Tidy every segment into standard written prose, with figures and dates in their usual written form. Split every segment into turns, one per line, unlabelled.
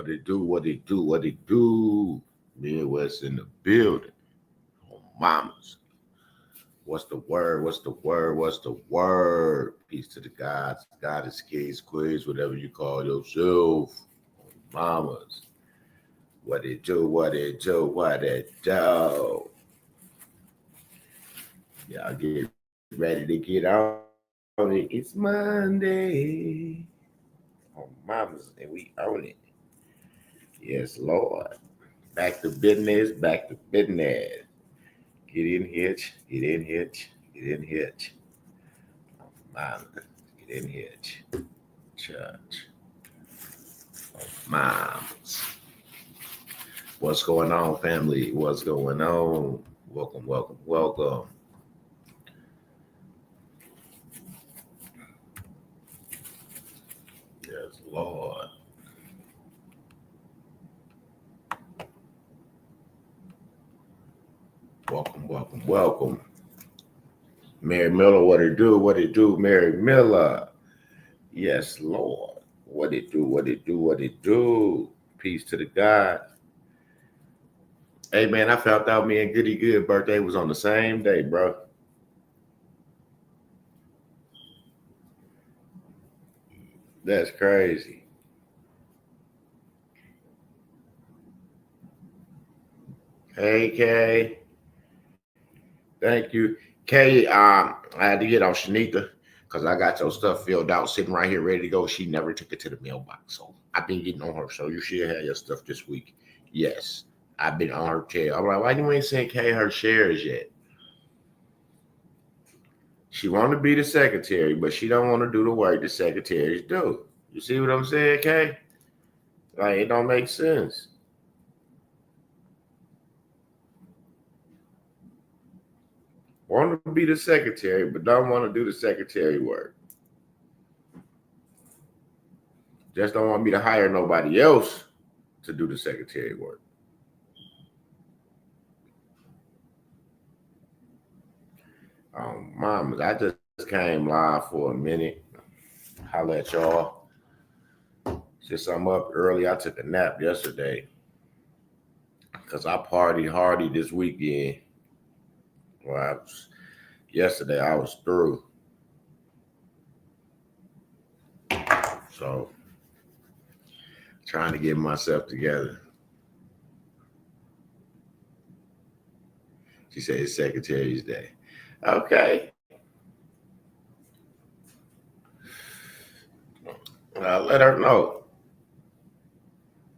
What it do, what it do, what it do. Midwest in the building. Oh, mamas. What's the word? What's the word? What's the word? Peace to the gods, goddess, kids, quiz, whatever you call yourself. Oh, mamas. What it do, what it do, what it do. Y'all get ready to get on it. It's Monday. Oh, mamas, and we own it. Yes, Lord. Back to business, back to business. Get in hitch, get in hitch, get in hitch. Mom, get in hitch. Church. Moms. What's going on, family? What's going on? Welcome, welcome, welcome. Yes, Lord. Welcome, welcome, welcome. Mary Miller, what it do? What it do, Mary Miller? Yes, Lord. What it do? What it do? What it do? Peace to the God. Hey, man, I found out me and Goody Good birthday was on the same day, bro. That's crazy. Hey, Kay. Thank you. Kay, I had to get on Shanita because I got your stuff filled out, sitting right here ready to go. She never took it to the mailbox. So I've been getting on her. So you should have your stuff this week. Yes. I've been on her tail. I'm like, why you ain't sent Kay her shares yet? She want to be the secretary, but she don't want to do the work the secretaries do. You see what I'm saying, Kay? Like, it don't make sense. Want to be the secretary, but don't want to do the secretary work. Just don't want me to hire nobody else to do the secretary work. Mom, I just came live for a minute. Holla at y'all. Since I'm up early, I took a nap yesterday because I partied hardy this weekend. Well, yesterday I was through. So, trying to get myself together. She said it's Secretary's Day. Okay. Let her know.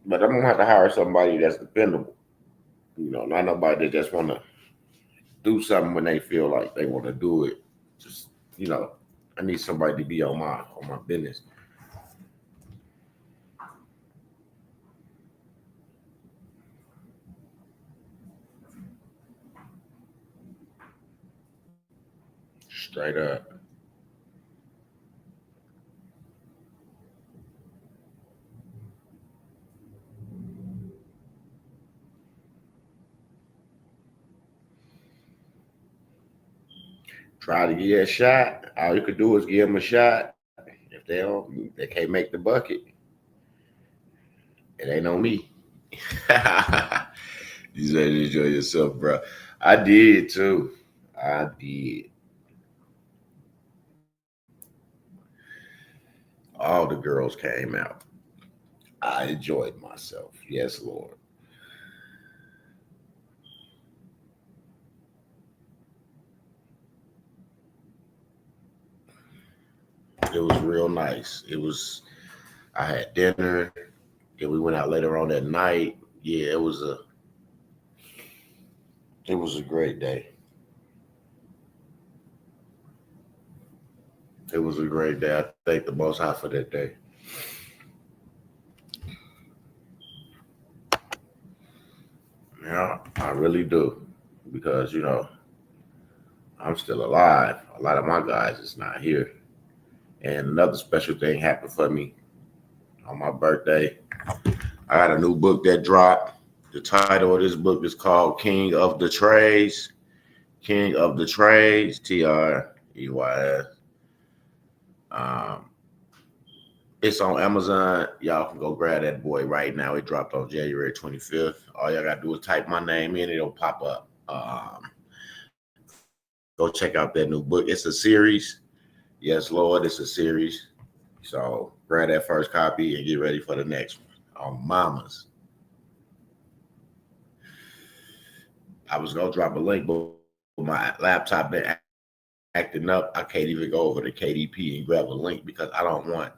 But I'm gonna have to hire somebody that's dependable. Not nobody that just wanna do something when they feel like they want to do it. Just you know, I need somebody to be on my business. Straight up. Try to get a shot. All you could do is give them a shot. If they can't make the bucket. It ain't on me. You said enjoy yourself, bro. I did too. I did. All the girls came out. I enjoyed myself. Yes, Lord. It was real nice. I had dinner. Then we went out later on that night. Yeah, it was a great day. It was a great day. I thank the Most High for that day. Yeah, I really do. Because, I'm still alive. A lot of my guys is not here. And another special thing happened for me on my birthday. I got a new book that dropped. The title of this book is called King of the Trades. King of the Trades, Treys. Um, It's on Amazon. Y'all can go grab that boy right now. It dropped on January 25th. All y'all gotta do is type my name in, it'll pop up. Go check out that new book. It's a series. Yes, Lord, it's a series. So grab that first copy and get ready for the next one. On Mamas. I was gonna drop a link, but my laptop been acting up. I can't even go over to KDP and grab a link because I don't want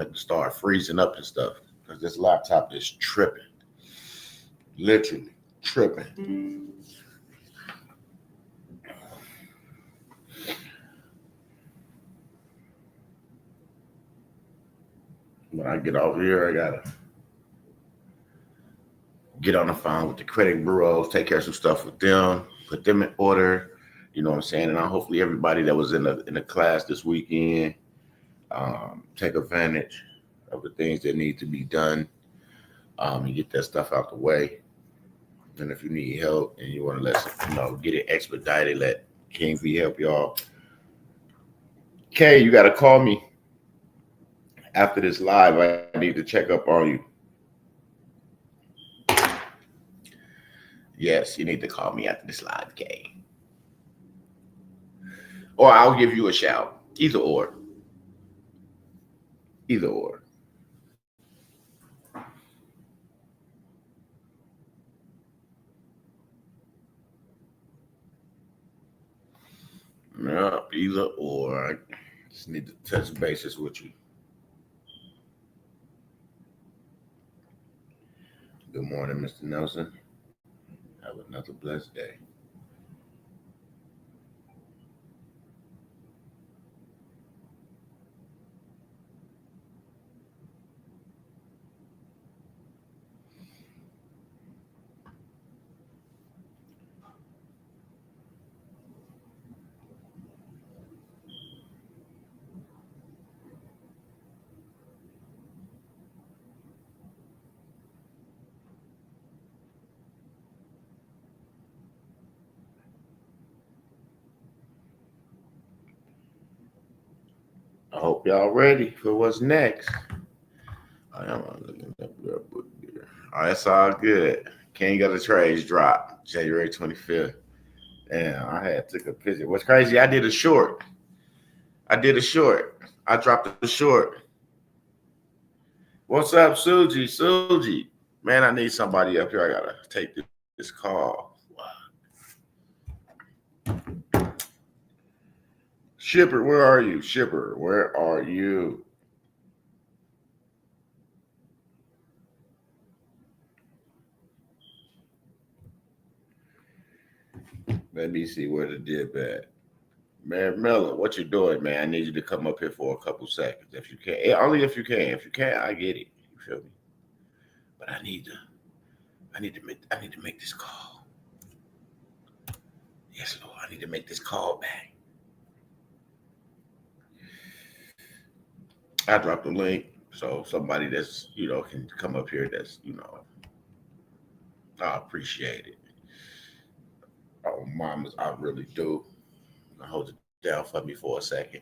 it to start freezing up and stuff because this laptop is tripping, literally tripping. When I get over here, I gotta get on the phone with the credit bureaus, take care of some stuff with them, put them in order. You know what I'm saying? And hopefully everybody that was in the class this weekend take advantage of the things that need to be done and get that stuff out the way. And if you need help and you want to get it expedited, let King V help y'all. Kay, you got to call me after this live. I need to check up on you. Yes, you need to call me after this live, Kay. Or I'll give you a shout. Either or. Either or. No, either or. I just need to touch bases with you. Good morning, Mr. Nelson. Have another blessed day. I hope y'all ready for what's next. I am looking at that book here. Oh, that's all good. King of the Trades drop January 25th. Damn, took a picture. What's crazy? I did a short. I dropped a short. What's up, Suji? Suji. Man, I need somebody up here. I gotta take this call. Shipper, where are you? Shipper, where are you? Let me see where the dip at. Man, Miller, what you doing, man? I need you to come up here for a couple seconds if you can. Only if you can. If you can't, I get it. You feel me? But I need to make this call. Yes, Lord, I need to make this call back. I dropped the link, so somebody that's can come up here. That's I appreciate it. Oh, mamas, I really do. Hold it down for me for a second.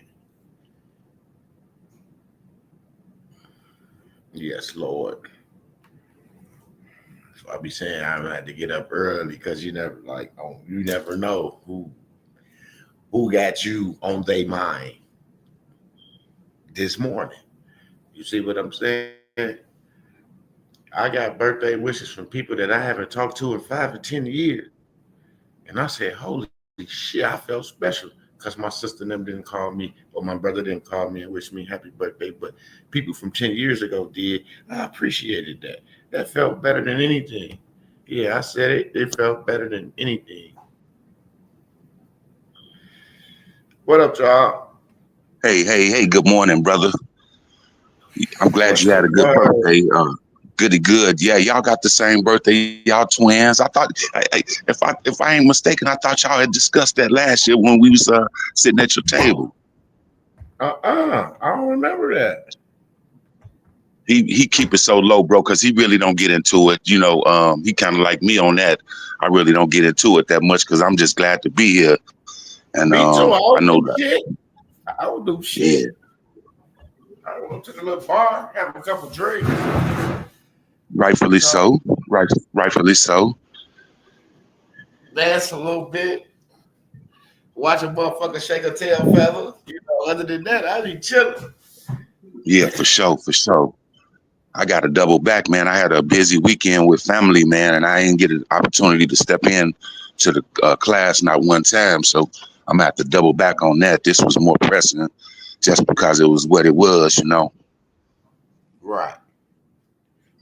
Yes, Lord. So I be saying I had to get up early because you never know who got you on their mind this morning. You see what I'm saying? I got birthday wishes from people that I haven't talked to in 5 or 10 years. And I said, holy shit, I felt special because my sister and them didn't call me or my brother didn't call me and wish me happy birthday. But people from 10 years ago did. I appreciated that. That felt better than anything. Yeah, I said it. It felt better than anything. What up, y'all?
Hey, good morning, brother. I'm glad you had a good birthday. Goody good. Yeah, y'all got the same birthday. Y'all twins. I thought, if I ain't mistaken, I thought y'all had discussed that last year when we was sitting at your table.
I don't remember that.
He keep it so low, bro, because he really don't get into it. He kind of like me on that. I really don't get into it that much because I'm just glad to be here. And
me too.
I know that.
Shit. I don't do shit. I went to the little bar, have a couple drinks.
Rightfully so. Rightfully so.
Dance a little bit. Watch a motherfucker shake a tail feather. You know, other than that, I be chilling.
Yeah, for sure, for sure. I got to double back, man. I had a busy weekend with family, man, and I didn't get an opportunity to step in to the class not one time. So I'm gonna have to double back on that. This was more pressing, just because it was what it was, you know.
Right.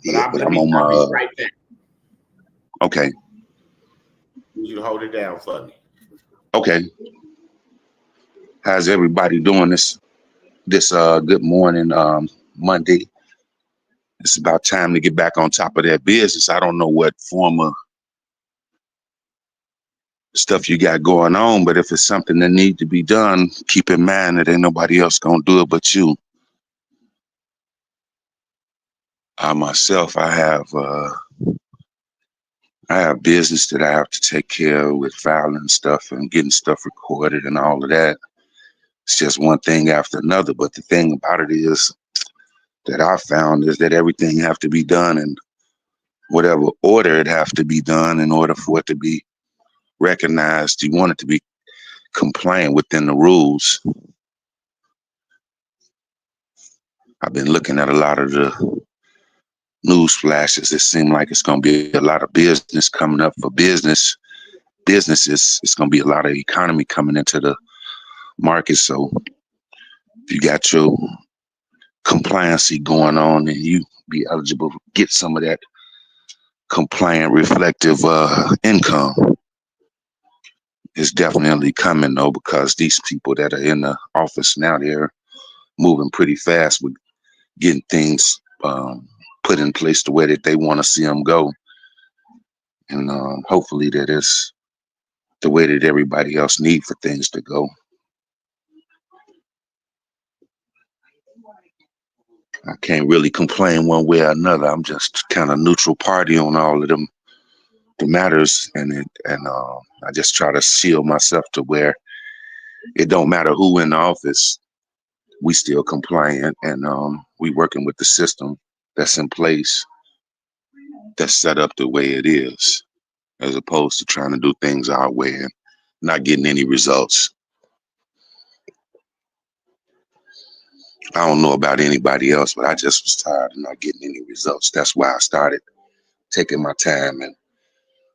Yeah, but I'm
I'll
on
be
my.
right there.
Okay,
You hold it down for me.
okay. How's everybody doing this good morning Monday? It's about time to get back on top of that business. I don't know what form of stuff you got going on, but if it's something that need to be done, keep in mind that ain't nobody else gonna do it but you. I myself, I have business that I have to take care of with filing stuff and getting stuff recorded and all of that. It's just one thing after another. But the thing about it is that I found is that everything have to be done in whatever order it have to be done in order for it to be recognized. You want it to be compliant within the rules. I've been looking at a lot of the news flashes. It seems like it's going to be a lot of business coming up for businesses. It's going to be a lot of economy coming into the market. So if you got your compliancy going on, and you be eligible to get some of that compliant reflective income. It's definitely coming though, because these people that are in the office now, they're moving pretty fast with getting things put in place the way that they want to see them go. And hopefully that is the way that everybody else need for things to go. I can't really complain one way or another. I'm just kind of neutral party on all of them, the matters, and I just try to shield myself to where it don't matter who in the office, we still compliant, and we working with the system that's in place, that's set up the way it is, as opposed to trying to do things our way and not getting any results. I don't know about anybody else, but I just was tired of not getting any results. That's why I started taking my time and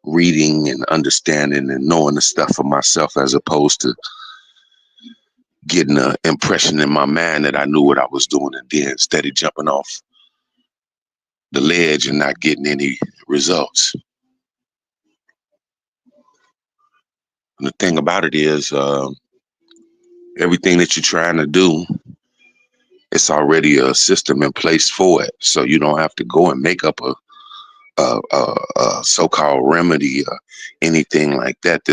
reading and understanding and knowing the stuff for myself, as opposed to getting an impression in my mind that I knew what I was doing and then steady jumping off the ledge and not getting any results. And the thing about it is, everything that you're trying to do, it's already a system in place for it. So you don't have to go and make up a so-called remedy or anything like that.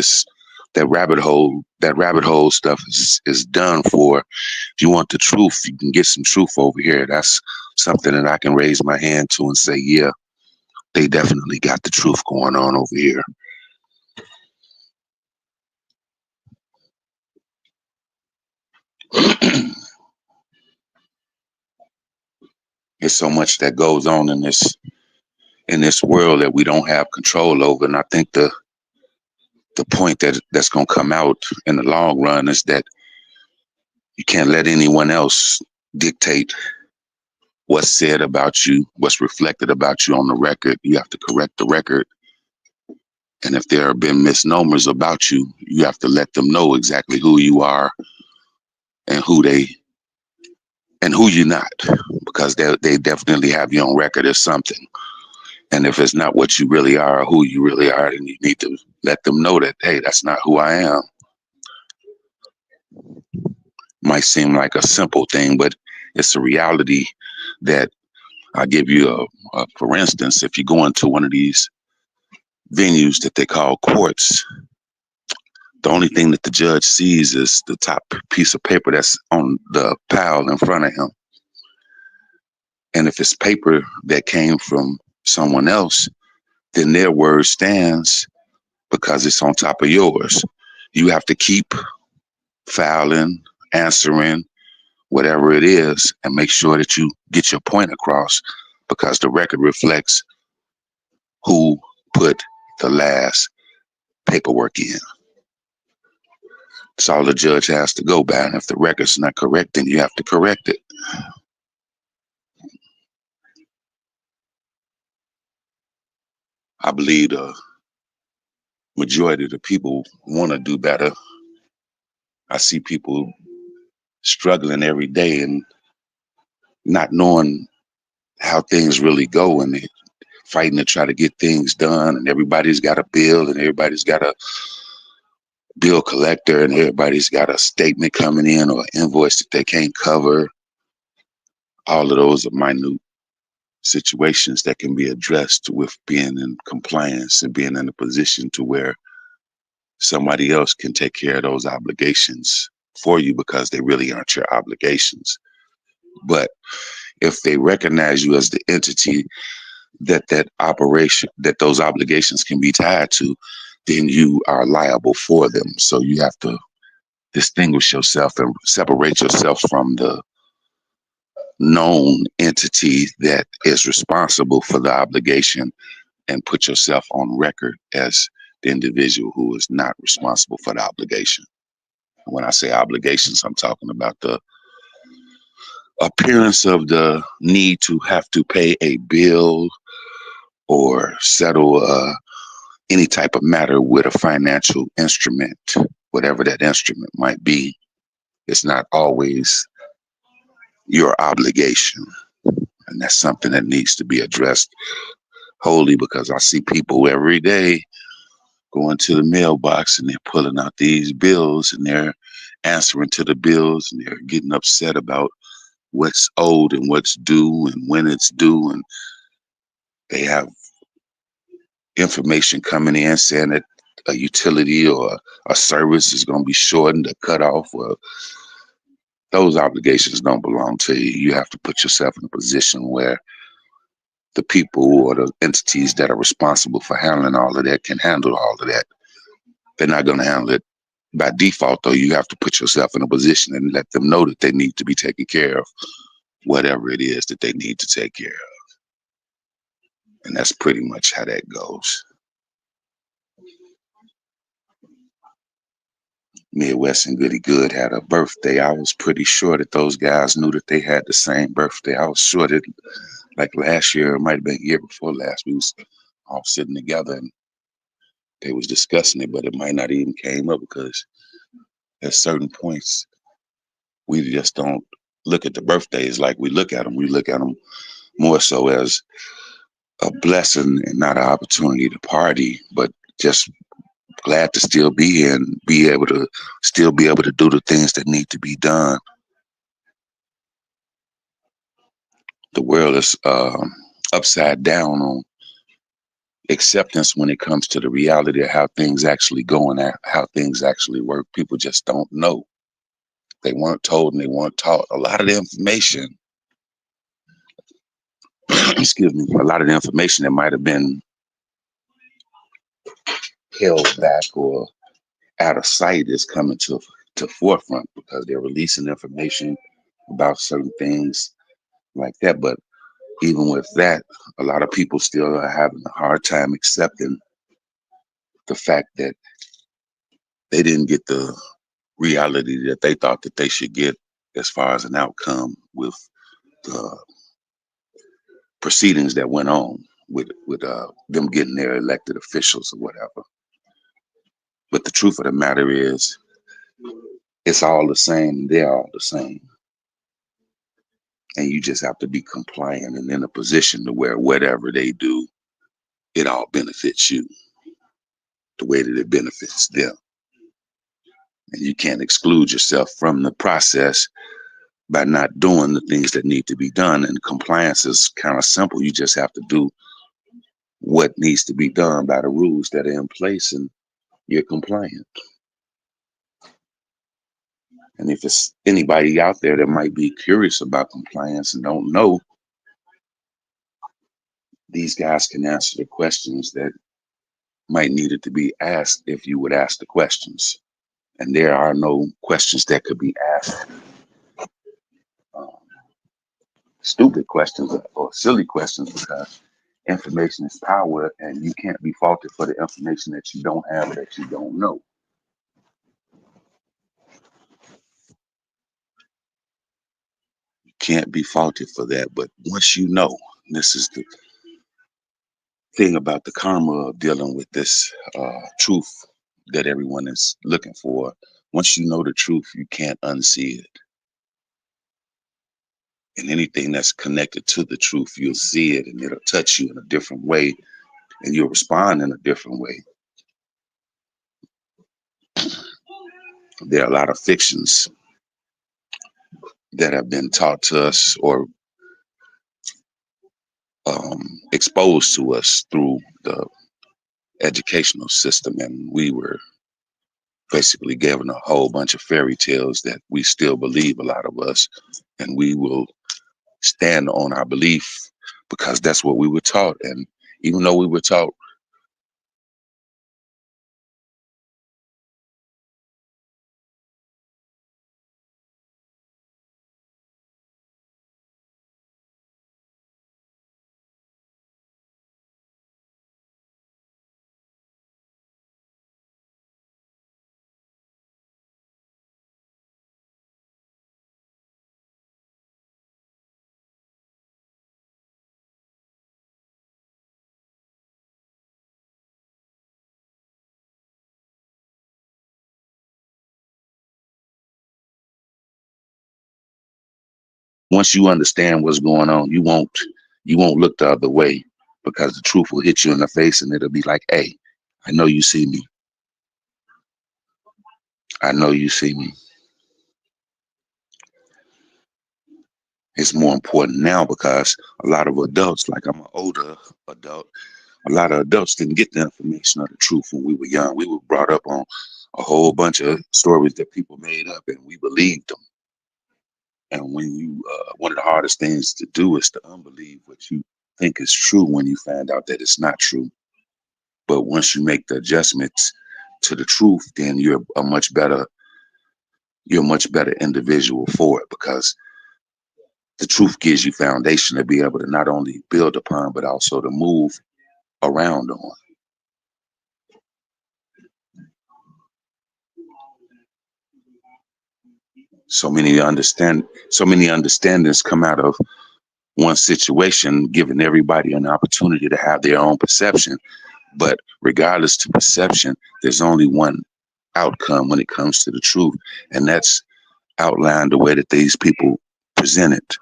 That rabbit hole stuff is done for. If you want the truth, you can get some truth over here. That's something that I can raise my hand to and say, yeah, they definitely got the truth going on over here. There's so much that goes on in this world that we don't have control over, and I think the point that's going to come out in the long run is that you can't let anyone else dictate what's said about you, what's reflected about you on the record. You have to correct the record. And if there have been misnomers about you, you have to let them know exactly who you are and who you're not, because they definitely have you on record as something. And if it's not what you really are or who you really are, then you need to let them know that, hey, that's not who I am. Might seem like a simple thing, but it's a reality that I'll give you for instance, if you go into one of these venues that they call courts, the only thing that the judge sees is the top piece of paper that's on the pile in front of him. And if it's paper that came from someone else, then their word stands because it's on top of yours. You have to keep filing, answering, whatever it is, and make sure that you get your point across, because the record reflects who put the last paperwork in. It's all the judge has to go by. And if the record's not correct, then you have to correct it. I believe the majority of the people want to do better. I see people struggling every day and not knowing how things really go, and they fighting to try to get things done, and everybody's got a bill, and everybody's got a bill collector, and everybody's got a statement coming in or an invoice that they can't cover. All of those are minute situations that can be addressed with being in compliance and being in a position to where somebody else can take care of those obligations for you, because they really aren't your obligations. But if they recognize you as the entity that operation, that those obligations can be tied to, then you are liable for them. So you have to distinguish yourself and separate yourself from the known entity that is responsible for the obligation, and put yourself on record as the individual who is not responsible for the obligation. When I say obligations, I'm talking about the appearance of the need to have to pay a bill or settle any type of matter with a financial instrument, whatever that instrument might be. It's not always your obligation. And that's something that needs to be addressed wholly, because I see people every day going to the mailbox and they're pulling out these bills and they're answering to the bills, and they're getting upset about what's owed and what's due and when it's due. And they have information coming in saying that a utility or a service is going to be shortened or cut off. Well, those obligations don't belong to you. You have to put yourself in a position where the people or the entities that are responsible for handling all of that can handle all of that. They're not going to handle it by default, though. You have to put yourself in a position and let them know that they need to be taking care of whatever it is that they need to take care of. And that's pretty much how that goes. Midwest and Goody Good had a birthday. I was pretty sure that those guys knew that they had the same birthday. I was sure that, like last year, it might have been the year before last, we was all sitting together and they was discussing it, but it might not even came up, because at certain points, we just don't look at the birthdays like we look at them. We look at them more so as a blessing and not an opportunity to party, but just glad to still be here and be able to still be able to do the things that need to be done. The world is upside down on acceptance when it comes to the reality of how things actually go and how things actually work. People just don't know. They weren't told and they weren't taught. A lot of the information, excuse me, a lot of the information that might have been held back or out of sight is coming to forefront, because they're releasing information about certain things like that. But even with that, a lot of people still are having a hard time accepting the fact that they didn't get the reality that they thought that they should get as far as an outcome with the proceedings that went on with them getting their elected officials or whatever. But the truth of the matter is, it's all the same. They're all the same. And you just have to be compliant and in a position to where whatever they do, it all benefits you the way that it benefits them. And you can't exclude yourself from the process by not doing the things that need to be done. And compliance is kind of simple. You just have to do what needs to be done by the rules that are in place, and you're compliant. And if it's anybody out there that might be curious about compliance and don't know, these guys can answer the questions that might needed to be asked if you would ask the questions. And there are no questions that could be asked stupid questions or silly questions, because information is power, and you can't be faulted for the information that you don't have or that you don't know. You can't be faulted for that. But once you know, this is the thing about the karma of dealing with this truth that everyone is looking for. Once you know the truth, you can't unsee it. And anything that's connected to the truth, you'll see it and it'll touch you in a different way, and you'll respond in a different way. There are a lot of fictions that have been taught to us or exposed to us through the educational system, and we were basically given a whole bunch of fairy tales that we still believe, a lot of us, and we will stand on our belief because that's what we were taught. And even though we were taught once you understand what's going on, you won't look the other way, because the truth will hit you in the face and it'll be like, hey, I know you see me. I know you see me. It's more important now because a lot of adults, like I'm an older adult, a lot of adults didn't get the information of the truth when we were young. We were brought up on a whole bunch of stories that people made up and we believed them. And when one of the hardest things to do is to unbelieve what you think is true when you find out that it's not true. But once you make the adjustments to the truth, then you're a much better individual for it, because the truth gives you foundation to be able to not only build upon, but also to move around on. So many understandings come out of one situation, giving everybody an opportunity to have their own perception. But regardless to perception, there's only one outcome when it comes to the truth, and that's outlined the way that these people present it.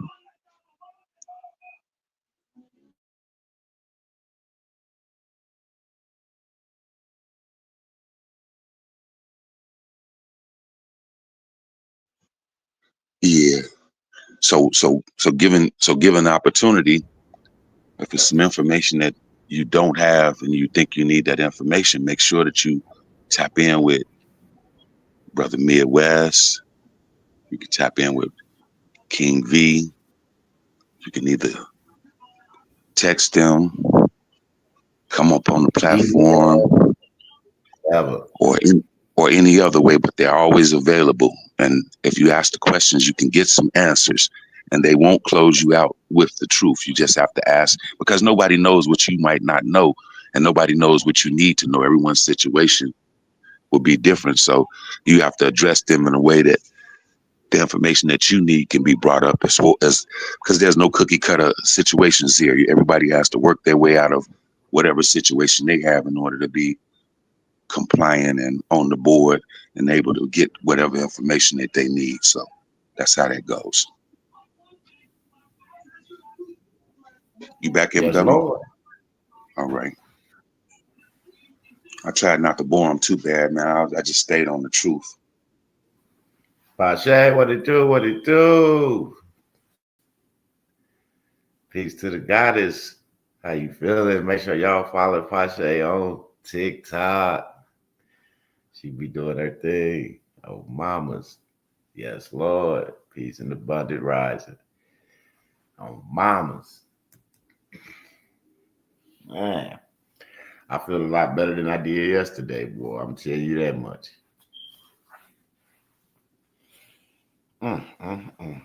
Yeah. So given the opportunity, if it's some information that you don't have and you think you need that information, make sure that you tap in with Brother Midwest. You can tap in with King V. You can either text them, come up on the platform,
Ever.
or any other way, but they're always available. And if you ask the questions, you can get some answers, and they won't close you out with the truth. You just have to ask, because nobody knows what you might not know, and nobody knows what you need to know. Everyone's situation will be different. So you have to address them in a way that the information that you need can be brought up as well, as because there's no cookie cutter situations here. Everybody has to work their way out of whatever situation they have in order to be compliant and on the board and able to get whatever information that they need. So that's how that goes. You back,
Yes,
MW?
Lord.
All right. I tried not to bore them too bad, man. I just stayed on the truth.
Pashay, what it do? What it do? Peace to the goddess. How you feeling? Make sure y'all follow Pashay on TikTok. She be doing her thing. Oh, mamas. Yes, Lord. Peace and abundant rising. Oh, mamas. Man, I feel a lot better than I did yesterday, boy. I'm telling you that much. Mm, mm, mm.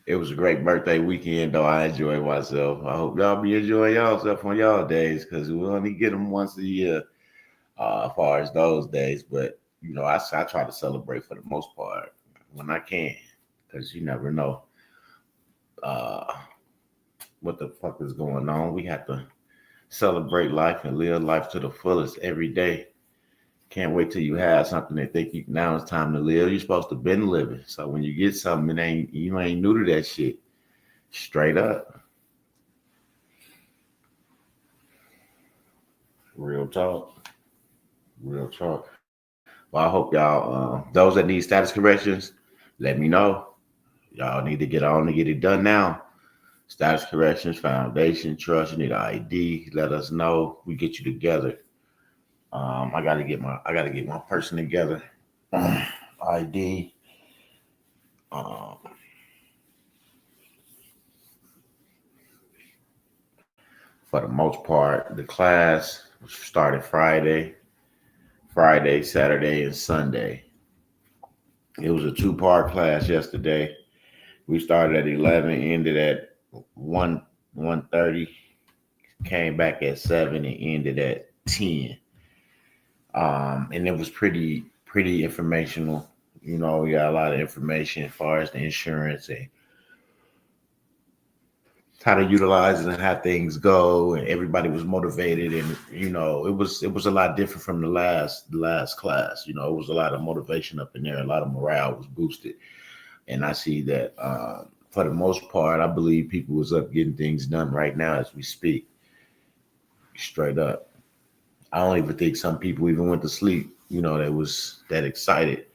It was a great birthday weekend, though. I enjoyed myself. I hope y'all be enjoying yourself on y'all days because we only get them once a year, as far as those days. But I try to celebrate for the most part when I can, because you never know uh, what the fuck is going on. We have to celebrate life and live life to the fullest every day. Can't wait till you have something and think now it's time to live. You're supposed to been living. So when you get something, you ain't new to that shit. Straight up. Real talk. Real talk. Well, I hope y'all, those that need status corrections, let me know. Y'all need to get on to get it done now. Status corrections, foundation, trust. You need an ID. Let us know. We get you together. I gotta get my person together. ID. Um, for the most part, the class started Friday, Saturday, and Sunday. It was a two-part class yesterday. We started at 11, ended at 1:30, came back at 7 and ended at 10. And it was pretty informational. We got a lot of information as far as the insurance and how to utilize it and how things go, and everybody was motivated, and it was a lot different from the last class. It was a lot of motivation up in there, a lot of morale was boosted, and I see that for the most part, I believe people was up getting things done right now as we speak. Straight up, I don't even think some people even went to sleep. That was that excited.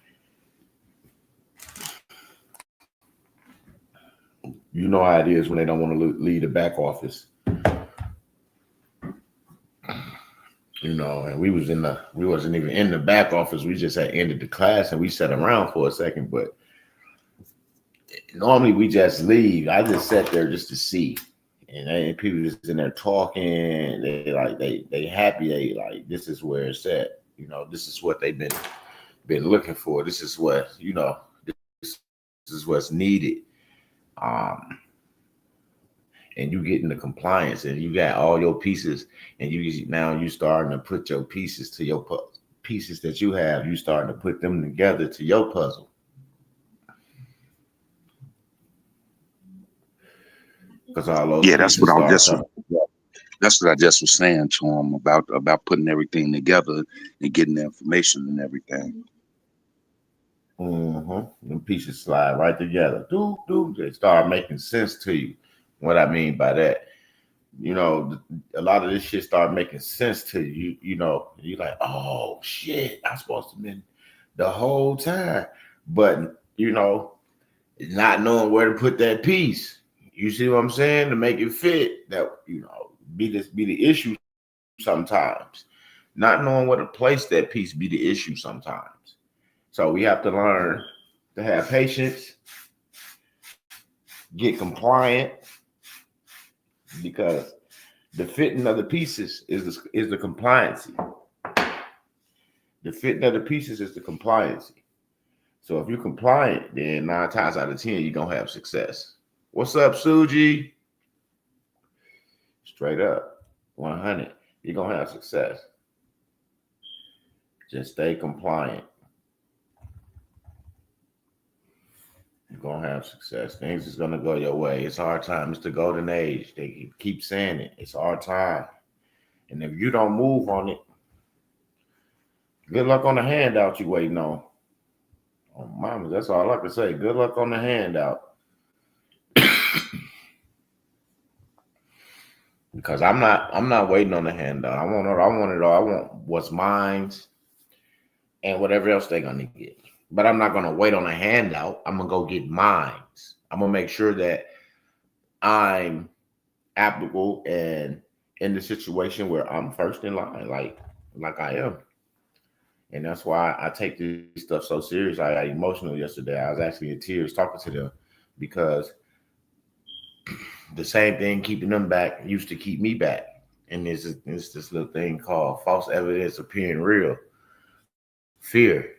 You know how it is when they don't want to leave the back office. And we wasn't even in the back office. We just had ended the class and we sat around for a second. But normally we just leave. I just sat there just to see, and people just in there talking. They happy. They like this is where it's at. This is what they've been looking for. This is what This is what's needed. Um, and you get into compliance and you got all your pieces and you starting to put your pieces to your pieces that you have, you starting to put them together to your puzzle, because all those
Yeah, that's what
pieces
I
start
just
coming together.
that's what I just was saying to him about putting everything together and getting the information and everything.
Them pieces slide right together. They start making sense to you. What I mean by that, a lot of this shit start making sense to you. You're like, oh shit, I'm supposed to have been the whole time, but not knowing where to put that piece. You see what I'm saying? To make it fit, that be the issue sometimes. Not knowing where to place that piece be the issue sometimes. So we have to learn to have patience, get compliant, because the fitting of the pieces is the compliancy. The fitting of the pieces is the compliancy. So if you're compliant, then 9 times out of 10 you're gonna have success. What's up, Suji? Straight up, 100. You're gonna have success. Just stay compliant. You're gonna have success. Things is gonna go your way. It's our time. It's the golden age. They keep saying it. It's our time. And if you don't move on it, good luck on the handout you waiting on. Oh, mama, that's all I can say. Good luck on the handout. Because I'm not waiting on the handout. I want it all. I want what's mine and whatever else they're gonna get. But I'm not gonna wait on a handout. I'm gonna go get mine. I'm gonna make sure that I'm applicable and in the situation where I'm first in line, like I am. And that's why I take this stuff so serious. I got emotional yesterday. I was actually in tears talking to them because the same thing keeping them back used to keep me back. And there's this little thing called false evidence appearing real. Fear.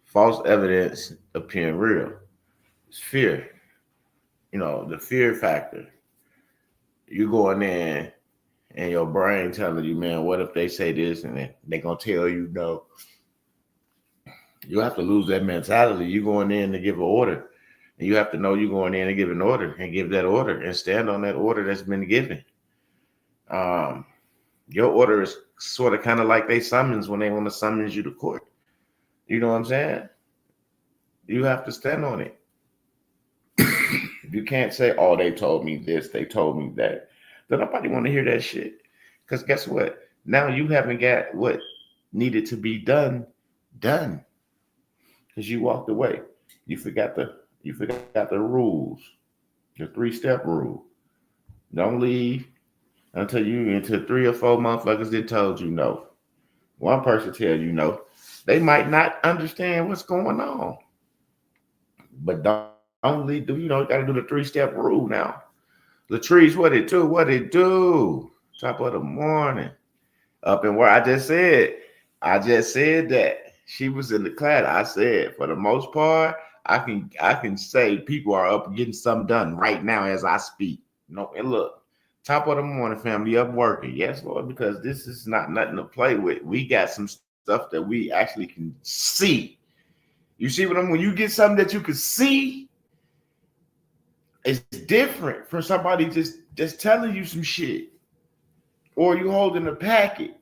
False evidence appearing real. It's fear. The fear factor. You going in and your brain telling you, man, what if they say this and they gonna tell you no? You have to lose that mentality. You going in to give an order. And you have to know you're going in to give an order and give that order and stand on that order that's been given. Um, your order is sort of kind of like they summons when they want to summons you to court. You know what I'm saying? You have to stand on it. You can't say, oh, they told me this, they told me that. Then nobody want to hear that shit. Because guess what? Now you haven't got what needed to be done. Because you walked away. You forgot the rules. The 3-step rule. Don't leave until you into 3 or 4 motherfuckers that told you no. One person tell you no. They might not understand what's going on. But don't leave. You got to do the 3-step rule now. Latrice, what it do? Top of the morning. Up and where I just said that she was in the class. I said, for the most part, I can say people are up getting something done right now as I speak. And look, top of the morning, family, up working. Yes, Lord, because this is not nothing to play with. We got some stuff that we actually can see. You see what I mean? When you get something that you can see, it's different from somebody just telling you some shit. Or you holding a packet.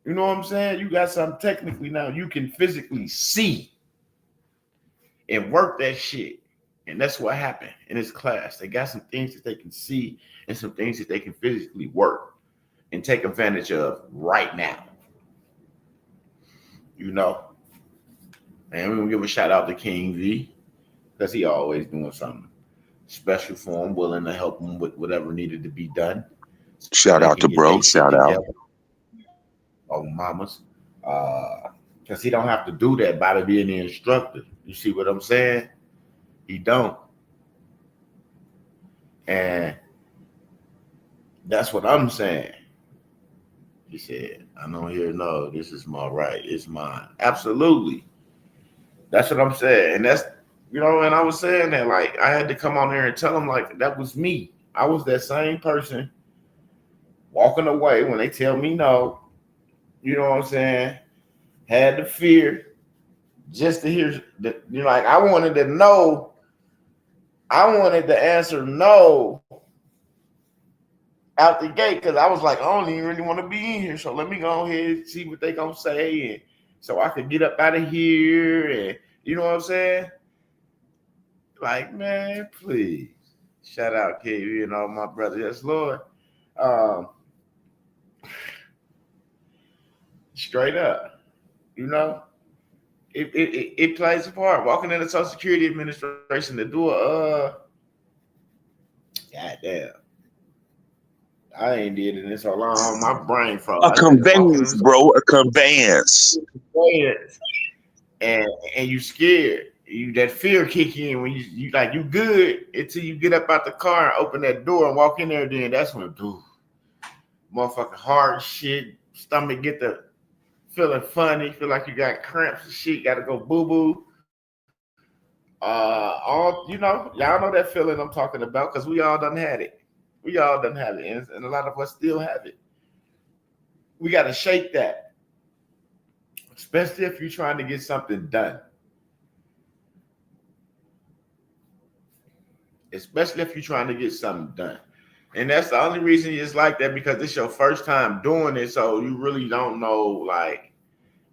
You know what I'm saying? You got something technically now you can physically see and work that shit. And that's what happened in this class. They got some things that they can see and some things that they can physically work and take advantage of right now. And we're going to give a shout out to King V because he always doing something special for him, willing to help him with whatever needed to be done.
Shout out to bro. Shout out.
Oh, mamas. Because he don't have to do that by being the instructor. You see what I'm saying? He don't. And that's what I'm saying. He said, I don't hear no, this is my right. It's mine. Absolutely. That's what I'm saying. And that's, and I was saying that, like, I had to come on there and tell him, like, that was me. I was that same person walking away when they tell me no. You know what I'm saying? Had the fear just to hear that, like, I wanted to know. I wanted to answer no out the gate because I was like, I don't even really want to be in here. So let me go ahead and see what they gonna say, and so I could get up out of here. And you know what I'm saying? Like, man, please. Shout out KB and all my brothers. Yes, Lord. Straight up, it plays a part. Walking in the Social Security Administration to do goddamn. I ain't did it in so long. My brain froze.
A conveyance, bro. A conveyance.
And you scared. That fear kick in when you like you good until you get up out the car and open that door and walk in there. Then that's when motherfucking hard shit. Stomach get the feeling funny. Feel like you got cramps and shit. Got to go boo boo. Y'all know that feeling I'm talking about because we all done had it. We all done have it, and a lot of us still have it. We got to shake that, especially if you're trying to get something done. Especially if you're trying to get something done. And that's the only reason it's like that, because it's your first time doing it, so you really don't know, like,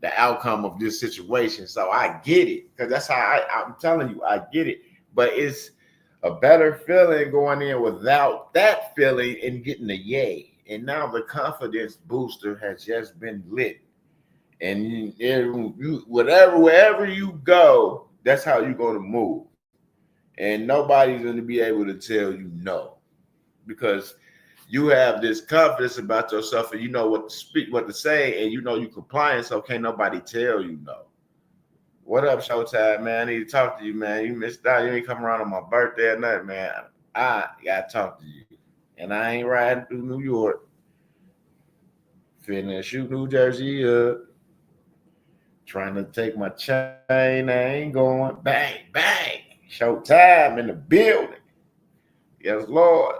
the outcome of this situation. So I get it, because that's how I'm telling you, I get it. But it's a better feeling going in without that feeling and getting a yay. And now the confidence booster has just been lit. And wherever you go, that's how you're going to move. And nobody's going to be able to tell you no, because you have this confidence about yourself, and you know what to speak, what to say, and you know you compliant, so can't nobody tell you no. What up, Showtime, man? I need to talk to you, man. You missed out. You ain't come around on my birthday or nothing, man. I got to talk to you. And I ain't riding through New York. Finna shoot New Jersey up. Trying to take my chain. I ain't going. Bang, bang. Showtime in the building. Yes, Lord.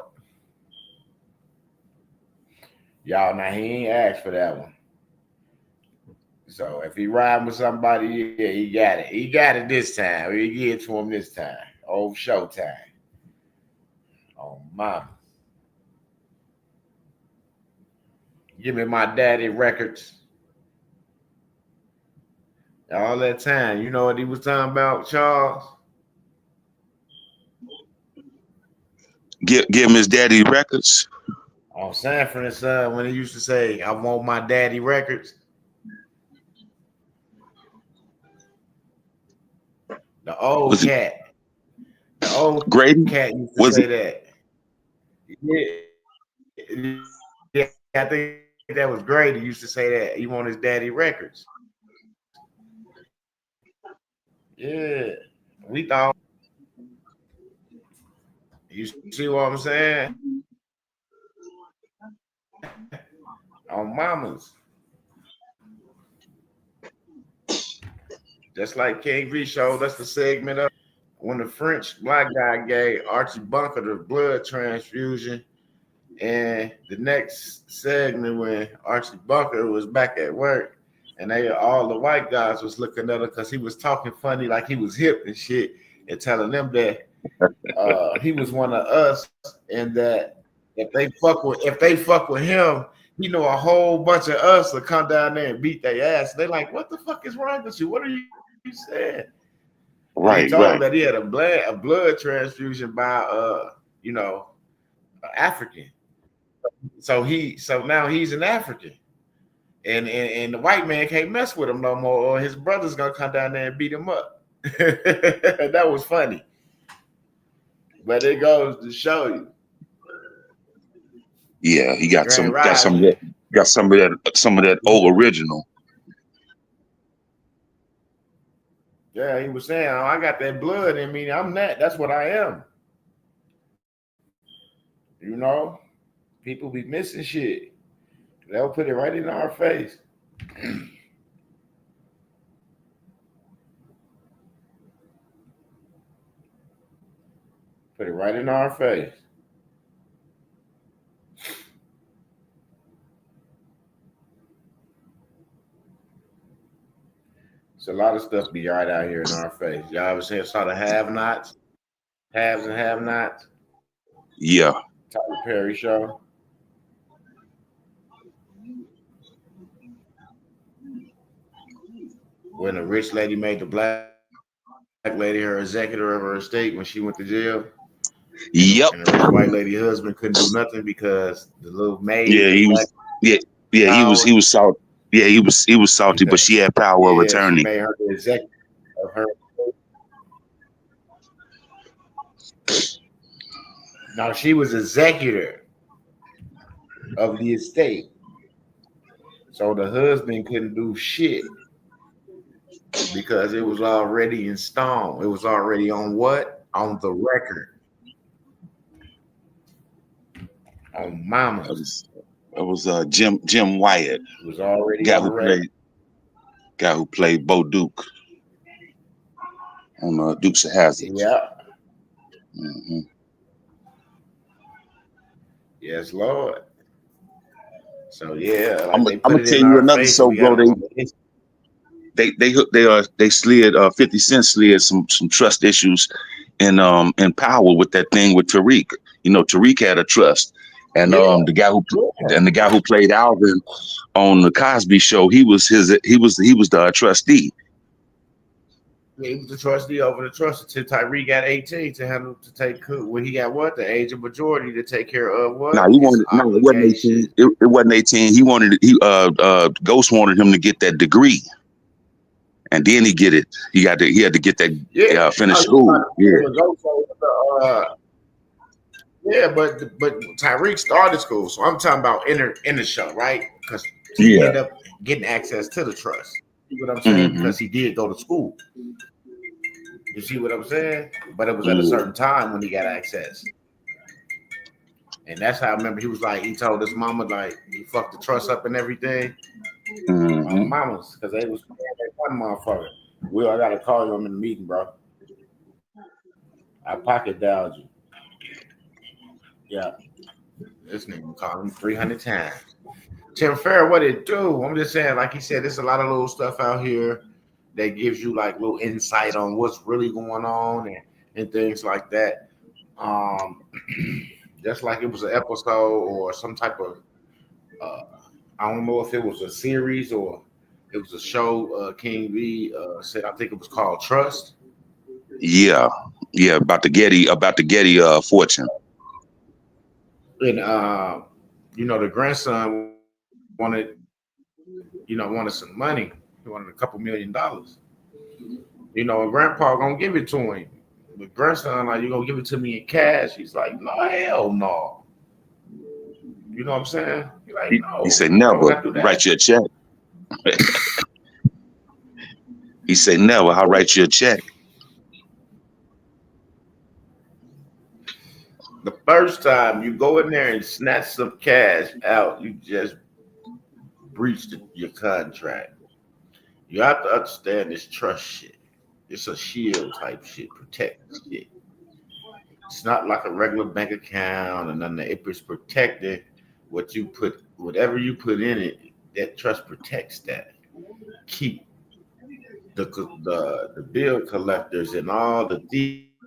Y'all, now he ain't asked for that one. So if he riding with somebody, yeah, he got it. He got it this time. He get it to him this time. Old Showtime. Oh, mama. Give me my daddy records. All that time. You know what he was talking about, Charles?
Give him his daddy records.
On Sanford and Son, when he used to say, I want my daddy records. The old cat. The old
Grady
cat used to say that. Yeah, I think that was Grady used to say that. He want his daddy records. Yeah. We thought. You see what I'm saying? On mamas. Just like King V showed us the segment of when the French black guy gave Archie Bunker the blood transfusion. And the next segment when Archie Bunker was back at work and all the white guys was looking at him because he was talking funny like he was hip and shit and telling them that he was one of us and that if they fuck with him, you know, a whole bunch of us will come down there and beat their ass. They're like, what the fuck is wrong with you? What are you saying?
Right,
he told
right.
him that he had a blood transfusion by African. So now he's an African. And the white man can't mess with him no more, or his brother's gonna come down there and beat him up. That was funny. But it goes to show you.
Yeah, he got some of that old original.
Yeah, he was saying, oh, I got that blood in me. I'm that. That's what I am. You know, people be missing shit. They'll put it right in our face. Put it right in our face. It's a lot of stuff be right out here in our face. Y'all ever saw the have-nots? Haves and have-nots?
Yeah.
Tyler Perry show. When a rich lady made the black lady her executor of her estate when she went to jail.
Yep.
And the rich white lady husband couldn't do nothing because the little maid.
Yeah, he was. Yeah, he was salty. Yeah, he was salty, but she had power of attorney.
She made her the executor of her. Now she was executor of the estate, so the husband couldn't do shit because it was already in stone. It was already on what? On the record. On mama.
It was Jim Wyatt.
It was already on the record.
Guy who played Bo Duke on Dukes of Hazzard.
Yeah.
Mm-hmm.
Yes, Lord. So yeah, like
I'm gonna tell you another so bro. They slid 50 Cent slid some trust issues in Power with that thing with Tariq. You know, Tariq had a trust. And the guy who played Alvin on the Cosby Show, he was the trustee.
Yeah, he was the trustee over the trust until Tyree got 18 to take when he got what? The age of majority to take care of what?
No, it wasn't 18. It wasn't 18. Ghost wanted him to get that degree. And then he had to get that finish school.
Yeah, but Tyreek started school, so I'm talking about in the show, right? Because he ended up getting access to the trust. You know what I'm saying? Mm-hmm. Because he did go to school. You see what I'm saying? But it was at a certain time when he got access. And that's how I remember he was like, he told his mama, like, he fucked the trust up and everything.
Mm-hmm.
Mamas, because they was one motherfucker. I gotta call you in the meeting, bro. I pocket dialed you. Yeah, this nigga called him 300 times. Tim Fair, what it do? I'm just saying, like he said, there's a lot of little stuff out here that gives you like little insight on what's really going on and things like that. Um, just like it was an episode or some type of uh, I don't know if it was a series or it was a show. King V said I think it was called Trust.
Yeah, yeah, about the Getty fortune.
And the grandson wanted wanted some money. He wanted a couple $1,000,000. And grandpa gonna give it to him. The grandson, like, you gonna give it to me in cash? He's like, no, hell no. You know what I'm saying? He's like,
He
no,
said
I don't
never
gotta do that.
write you a check. He said never. I'll write you a check.
The first time you go in there and snatch some cash out, you just breached your contract. You have to understand this trust shit. It's a shield type shit, protect shit. It's not like a regular bank account or nothing. It is protected. Whatever you put in it, that trust protects that. Keep the bill collectors and all the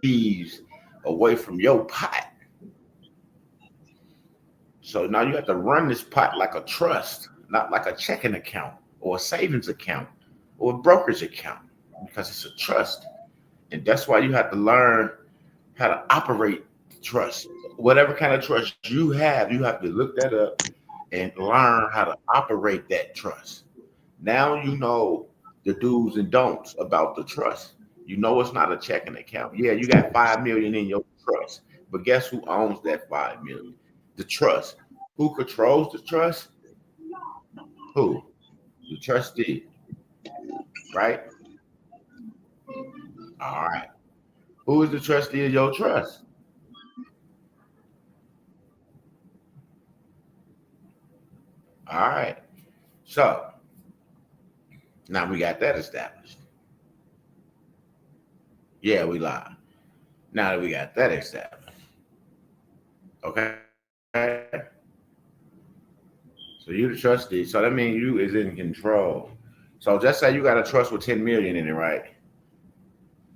thieves away from your pot. So now you have to run this pot like a trust, not like a checking account or a savings account or a brokerage account, because it's a trust. And that's why you have to learn how to operate the trust. Whatever kind of trust you have to look that up and learn how to operate that trust. Now you know the do's and don'ts about the trust. You know it's not a checking account. Yeah, you got 5 million in your trust, but guess who owns that 5 million? The trust. Who controls the trust? Who? The trustee, right? All right. Who is the trustee of your trust? All right. So now we got that established. Yeah, we lied. Now that we got that established. Okay. So you the trustee. So that means you is in control. So just say you got a trust with 10 million in it, right?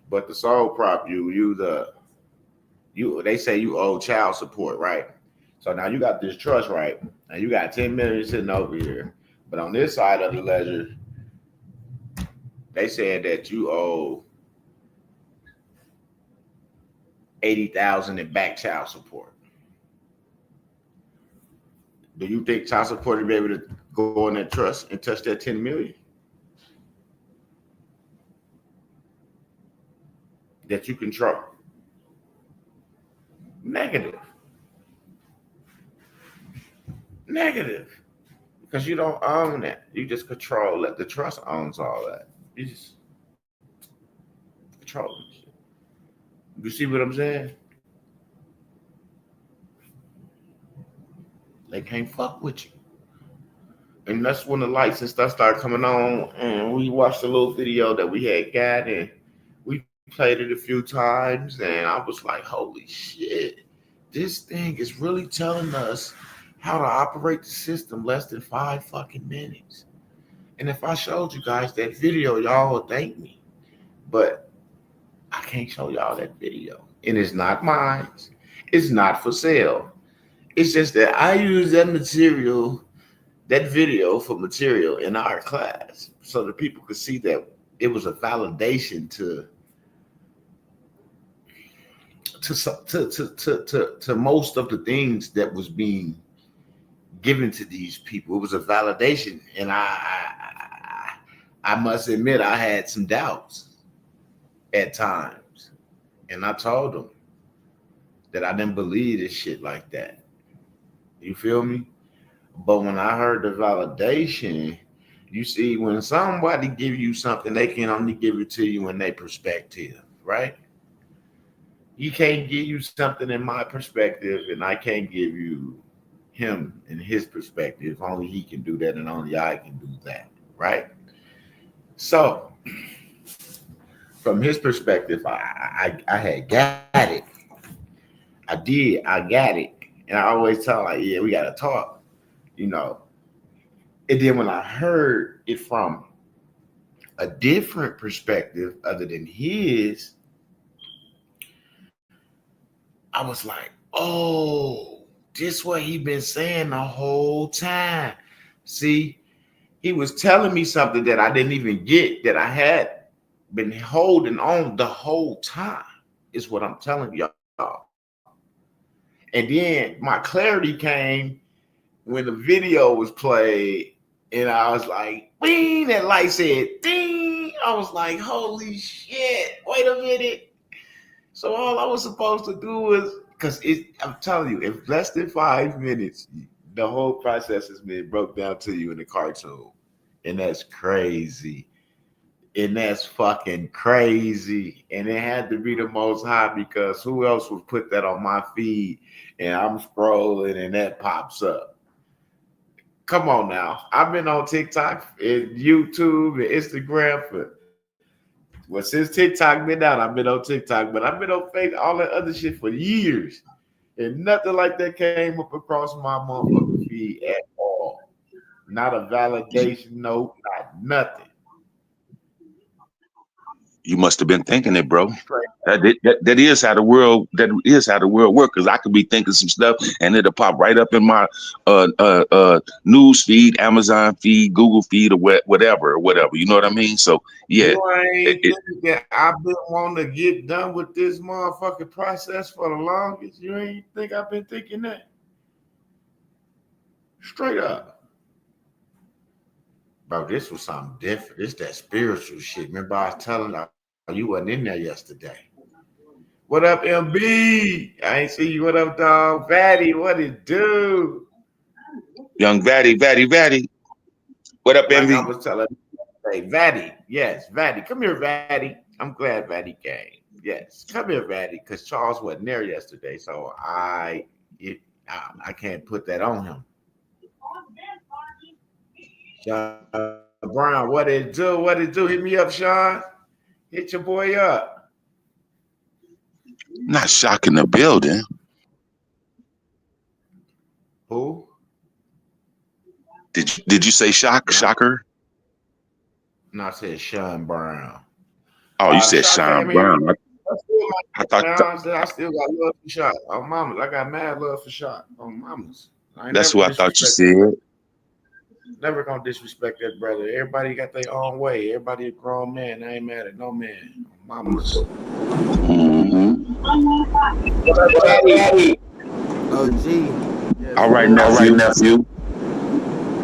But the sole prop, they say you owe child support, right? So now you got this trust, right? And you got 10 million sitting over here. But on this side of the ledger, they said that you owe 80,000 in back child support. Do you think child support will be able to go in that trust and touch that 10 million that you control? Negative. Negative. Because you don't own that. You just control it. The trust owns all that. You just control it. You see what I'm saying? They can't fuck with you. And that's when the lights and stuff started coming on. And we watched a little video that we had got, and we played it a few times. And I was like, holy shit, this thing is really telling us how to operate the system less than 5 fucking minutes. And if I showed you guys that video, y'all would thank me. But I can't show y'all that video. And it's not mine. It's not for sale. It's just that I use that video for material in our class so that people could see that it was a validation to most of the things that was being given to these people. It was a validation, and I must admit I had some doubts at times, and I told them that I didn't believe this shit like that. You feel me? But when I heard the validation, you see, when somebody give you something, they can only give it to you in their perspective, right? You can't give you something in my perspective, and I can't give you him in his perspective. Only he can do that, and only I can do that, right? So from his perspective, I had got it. I did. I got it. And I always tell him, like, yeah, we got to talk, you know. And then when I heard it from a different perspective other than his, I was like, oh, this what he been saying the whole time. See, he was telling me something that I didn't even get, that I had been holding on the whole time, is what I'm telling y'all. And then my clarity came when the video was played, and I was like, ding, that light said, ding. I was like, holy shit, wait a minute. So all I was supposed to do was, because I'm telling you, in less than 5 minutes, the whole process has been broke down to you in the cartoon. And that's crazy. And that's fucking crazy. And it had to be the Most High, because who else would put that on my feed? And I'm scrolling and that pops up. Come on now. I've been on TikTok and YouTube and Instagram since TikTok been out. I've been on TikTok, but I've been on Facebook, all that other shit for years. And nothing like that came up across my motherfucking feed at all. Not a validation note, not nothing.
You must have been thinking it, bro. That is how the world works. Because I could be thinking some stuff and it'll pop right up in my news feed, Amazon feed, Google feed, or whatever. You know what I mean? So yeah,
that I've been wanting to get done with this motherfucking process for the longest. You ain't think I've been thinking that? Straight up. Bro, this was something different. This that spiritual shit. Remember I was telling you, you wasn't in there yesterday. What up, MB? I ain't see you. What up, dog? Vatty, what it do?
Young Vatty. What up,
Like
MB?
I was telling you, hey, Vatty. Yes, Vatty. Come here, Vatty. I'm glad Vatty came. Yes, come here, Vatty, because Charles wasn't there yesterday, so I can't put that on him. Sean Brown, what it do? What it do? Hit me up, Sean. Hit your boy up.
Not shocking the building.
Who?
Did you say shocker?
No, I said Sean Brown.
Oh, you said Sean Brown.
I still got love for Sean. Oh, mamas, I got mad love for Sean. Oh, mamas.
That's what I thought you said.
Never gonna disrespect that brother. Everybody got their own way. Everybody a grown man. I ain't mad at no man. Mamas.
Mm-hmm.
Oh, gee.
Yes, all right, nephew.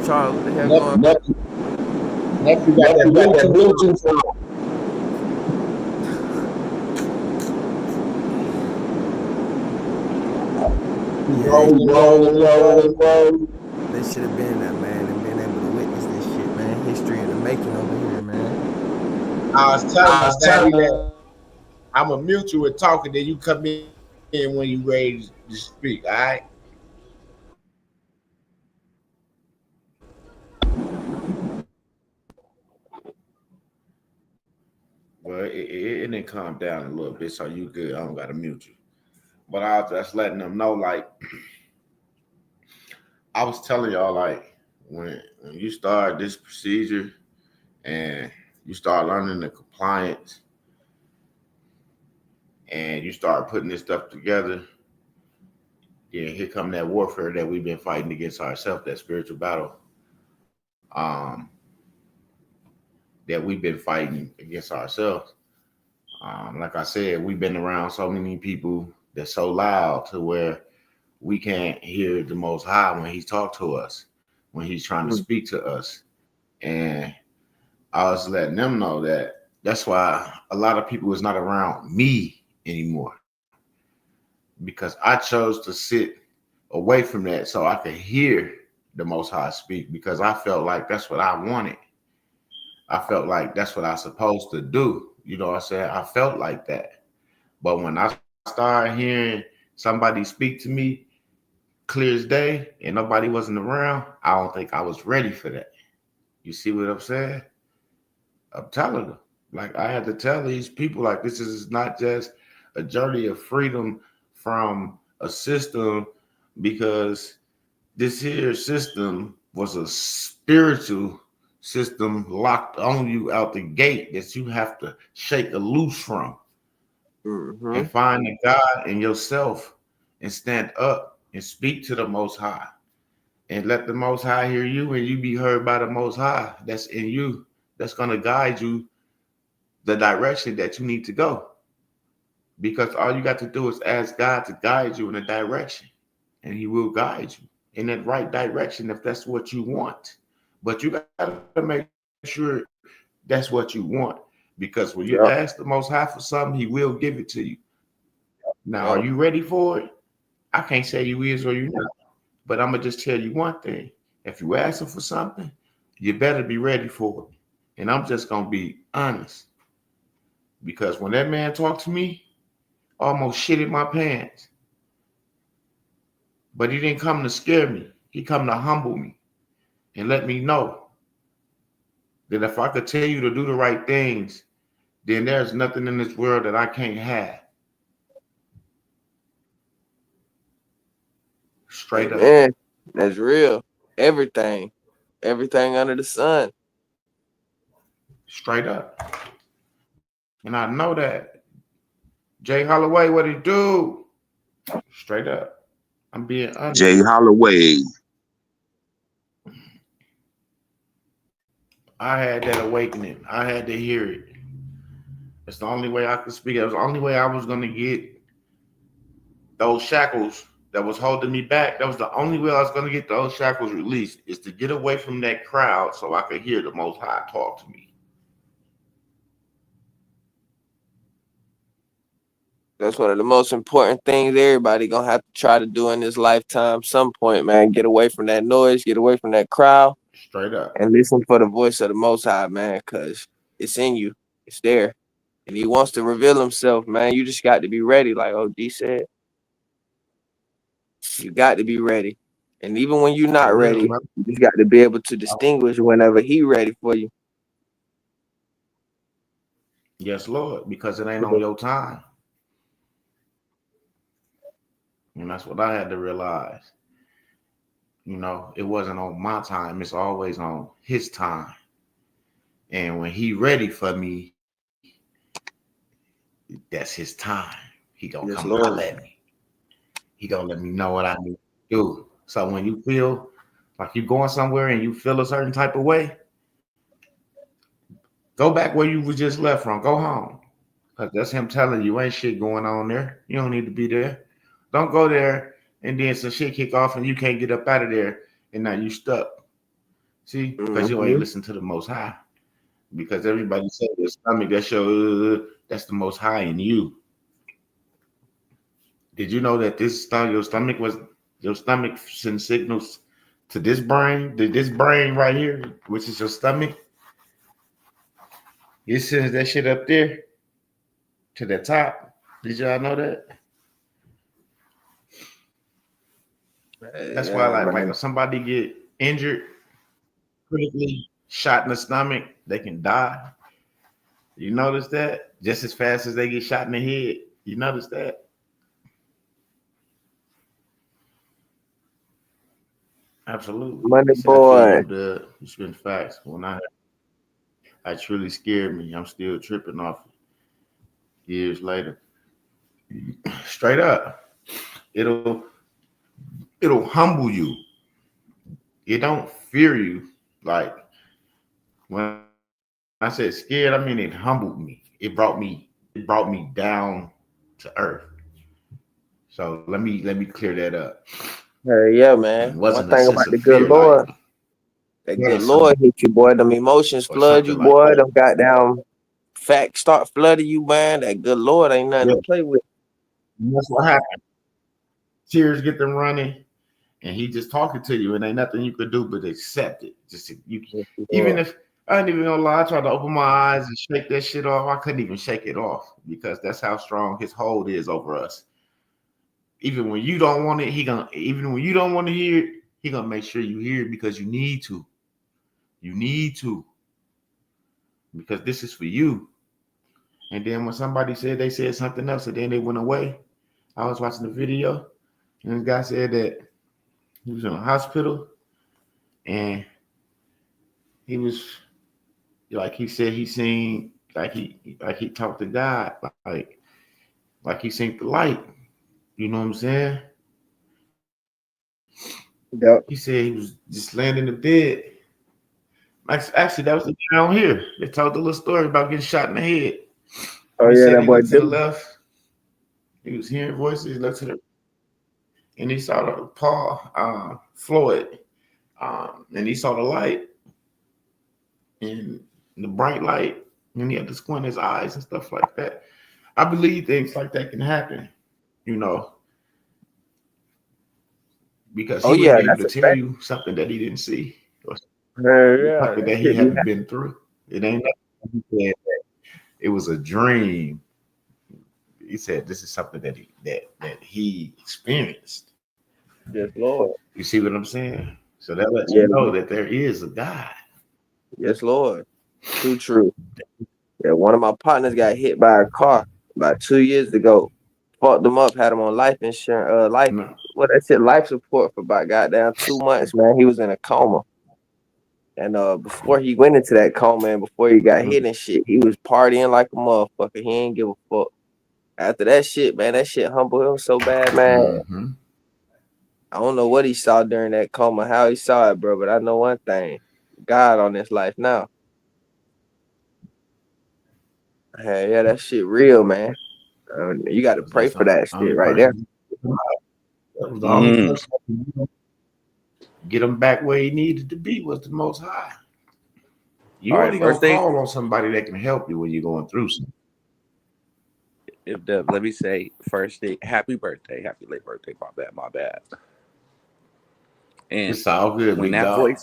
Charles, what the hell going on?
Nephew got that Bluetooth on.
Roll. They should have been there, man, and been able to witness this shit, man. History in the making over here, man.
I was telling you that I'm gonna mute you with talking, then you come in when you ready to speak, all right? Well, it didn't calm down a little bit, so you good. I don't gotta mute you. But I was just letting them know, like, I was telling y'all, like, when you start this procedure and you start learning the compliance and you start putting this stuff together, yeah, here come that warfare that we've been fighting against ourselves, that spiritual battle, that we've been fighting against ourselves. Like I said, we've been around so many people that's so loud to where we can't hear the Most High when He talks to us, when He's trying to speak to us. And I was letting them know that that's why a lot of people is not around me anymore, because I chose to sit away from that so I could hear the Most High speak, because I felt like that's what I wanted. I felt like that's what I was supposed to do. You know what I said? I felt like that. But when I started hearing somebody speak to me clear as day and nobody wasn't around, I don't think I was ready for that. You see what I'm saying? I'm telling them. Like I had to tell these people, like this is not just a journey of freedom from a system, because this here system was a spiritual system locked on you out the gate that you have to shake a loose from
Mm-hmm.
and find the God in yourself and stand up and speak to the Most High and let the Most High hear you and you be heard by the Most High that's in you, that's going to guide you the direction that you need to go. Because all you got to do is ask God to guide you in a direction, and He will guide you in that right direction if that's what you want. But you got to make sure that's what you want. Because when you
Yep.
ask the Most High for something, He will give it to you. Now, are
Yep.
you ready for it? I can't say you is or you not. But I'm gonna just tell you one thing: if you asking for something, you better be ready for it. And I'm just gonna be honest, because when that man talked to me, I almost shit in my pants. But he didn't come to scare me. He come to humble me and let me know that if I could tell you to do the right things, then there's nothing in this world that I can't have. Straight up.
Amen. That's real. Everything. Everything under the sun.
Straight up. And I know that. Jay Holloway, what he do? Straight up. I'm being honest.
Jay Holloway.
I had that awakening. I had to hear it. It's the only way I could speak. It was the only way I was going to get those shackles that was holding me back. That was the only way I was going to get those shackles released, is to get away from that crowd so I could hear the Most High talk to me.
That's one of the most important things everybody gonna have to try to do in this lifetime. Some point, man, get away from that noise, get away from that crowd,
Straight up.
and listen for the voice of the Most High, man, because it's in you, it's there, and He wants to reveal Himself, man. You just got to be ready, like OG said. You got to be ready, and even when you're not
For real,
ready,
bro.
you just got to be able to distinguish whenever He ready for you.
Yes, Lord, because it ain't on your time. And that's what I had to realize. You know, it wasn't on my time. It's always on His time. And when He ready for me, that's His time. He gonna
Yes,
come
Lord.
holler at me. He gonna let me know what I need to do. So when you feel like you're going somewhere and you feel a certain type of way, go back where you was just left from. Go home. Because that's Him telling you ain't shit going on there. You don't need to be there. Don't go there and then some shit kick off and you can't get up out of there and now you stuck. See, because you ain't listen to the Most High. Because everybody says your stomach, that's the Most High in you. Did you know that your stomach sends signals to this brain? This brain right here, which is your stomach, it sends that shit up there to the top. Did y'all know that? That's why, like if somebody get injured, critically shot in the stomach, they can die. You notice that? Just as fast as they get shot in the head. You notice that? Absolutely.
Money
He said, I feel
boy.
you, Doug. You spend facts. When I truly scared me. I'm still tripping off it years later. Straight up. It'll humble you. It don't fear you. Like when I said scared, I mean it humbled me. It brought me down to earth. So let me clear that up.
Yeah, man.
It
One
wasn't a
thing
sense
about
of
the good
fear, like
Lord, that good
fearsome
Lord hit you, boy. Them emotions
or
flood you,
something like
boy.
that.
Them goddamn facts start flooding you, man. That good Lord ain't nothing
Yeah.
to play with.
And that's what happened. Tears get them running, and He just talking to you, and ain't nothing you could do but accept it. Just you, even if I ain't even gonna lie, I tried to open my eyes and shake that shit off. I couldn't even shake it off because that's how strong His hold is over us. Even when you don't want it, even when you don't want to hear it, He gonna make sure you hear it because you need to. You need to. Because this is for you. And then when somebody said they said something else, and then they went away. I was watching the video, and this guy said that he was in a hospital, and he was like he said he seen like he talked to God, like he seen the light. You know what I'm saying?
Yep.
He said he was just laying in the bed. Actually, that was the guy on here. They told the little story about getting shot in the head.
Oh
He
yeah,
said
that
he
boy
looked to the
do.
left. He was hearing voices. He looked to the and he saw the Paul Floyd, and he saw the light and the bright light, and he had to squint his eyes and stuff like that. I believe things like that can happen, you know, because
Oh
he wouldn't
yeah,
be able
that's
to
a
tell
fact.
you something that he didn't see or
Yeah,
something
that
that he
shit be
hadn't been through. It ain't nothing. He said that it was a dream. He said this is something that he experienced.
Yes, Lord.
You see what I'm saying? So that lets
Yeah,
you know that there is a God.
yes, Lord. Too true. Yeah, one of my partners got hit by a car about 2 years ago. Fucked him up, had him on life insurance,
No.
life support for about goddamn 2 months, man. He was in a coma. And before he went into that coma and before he got hit and shit, he was partying like a motherfucker. He ain't give a fuck. After that shit, man, that shit humbled him so bad, man.
Mm-hmm.
I don't know what he saw during that coma, how he saw it, bro, but I know one thing. God on this life now. Hey, yeah, that shit real, man. You got to pray
That's
for
the
that
only
shit right there.
person. That was the only
Mm.
person that could get him back where he needed to be was the Most High. You
All right,
only gonna
first thing,
call on somebody that can help you when you're going through something.
let me say first thing, happy birthday, happy late birthday. My bad. And
It's all good,
when
big
that
dog.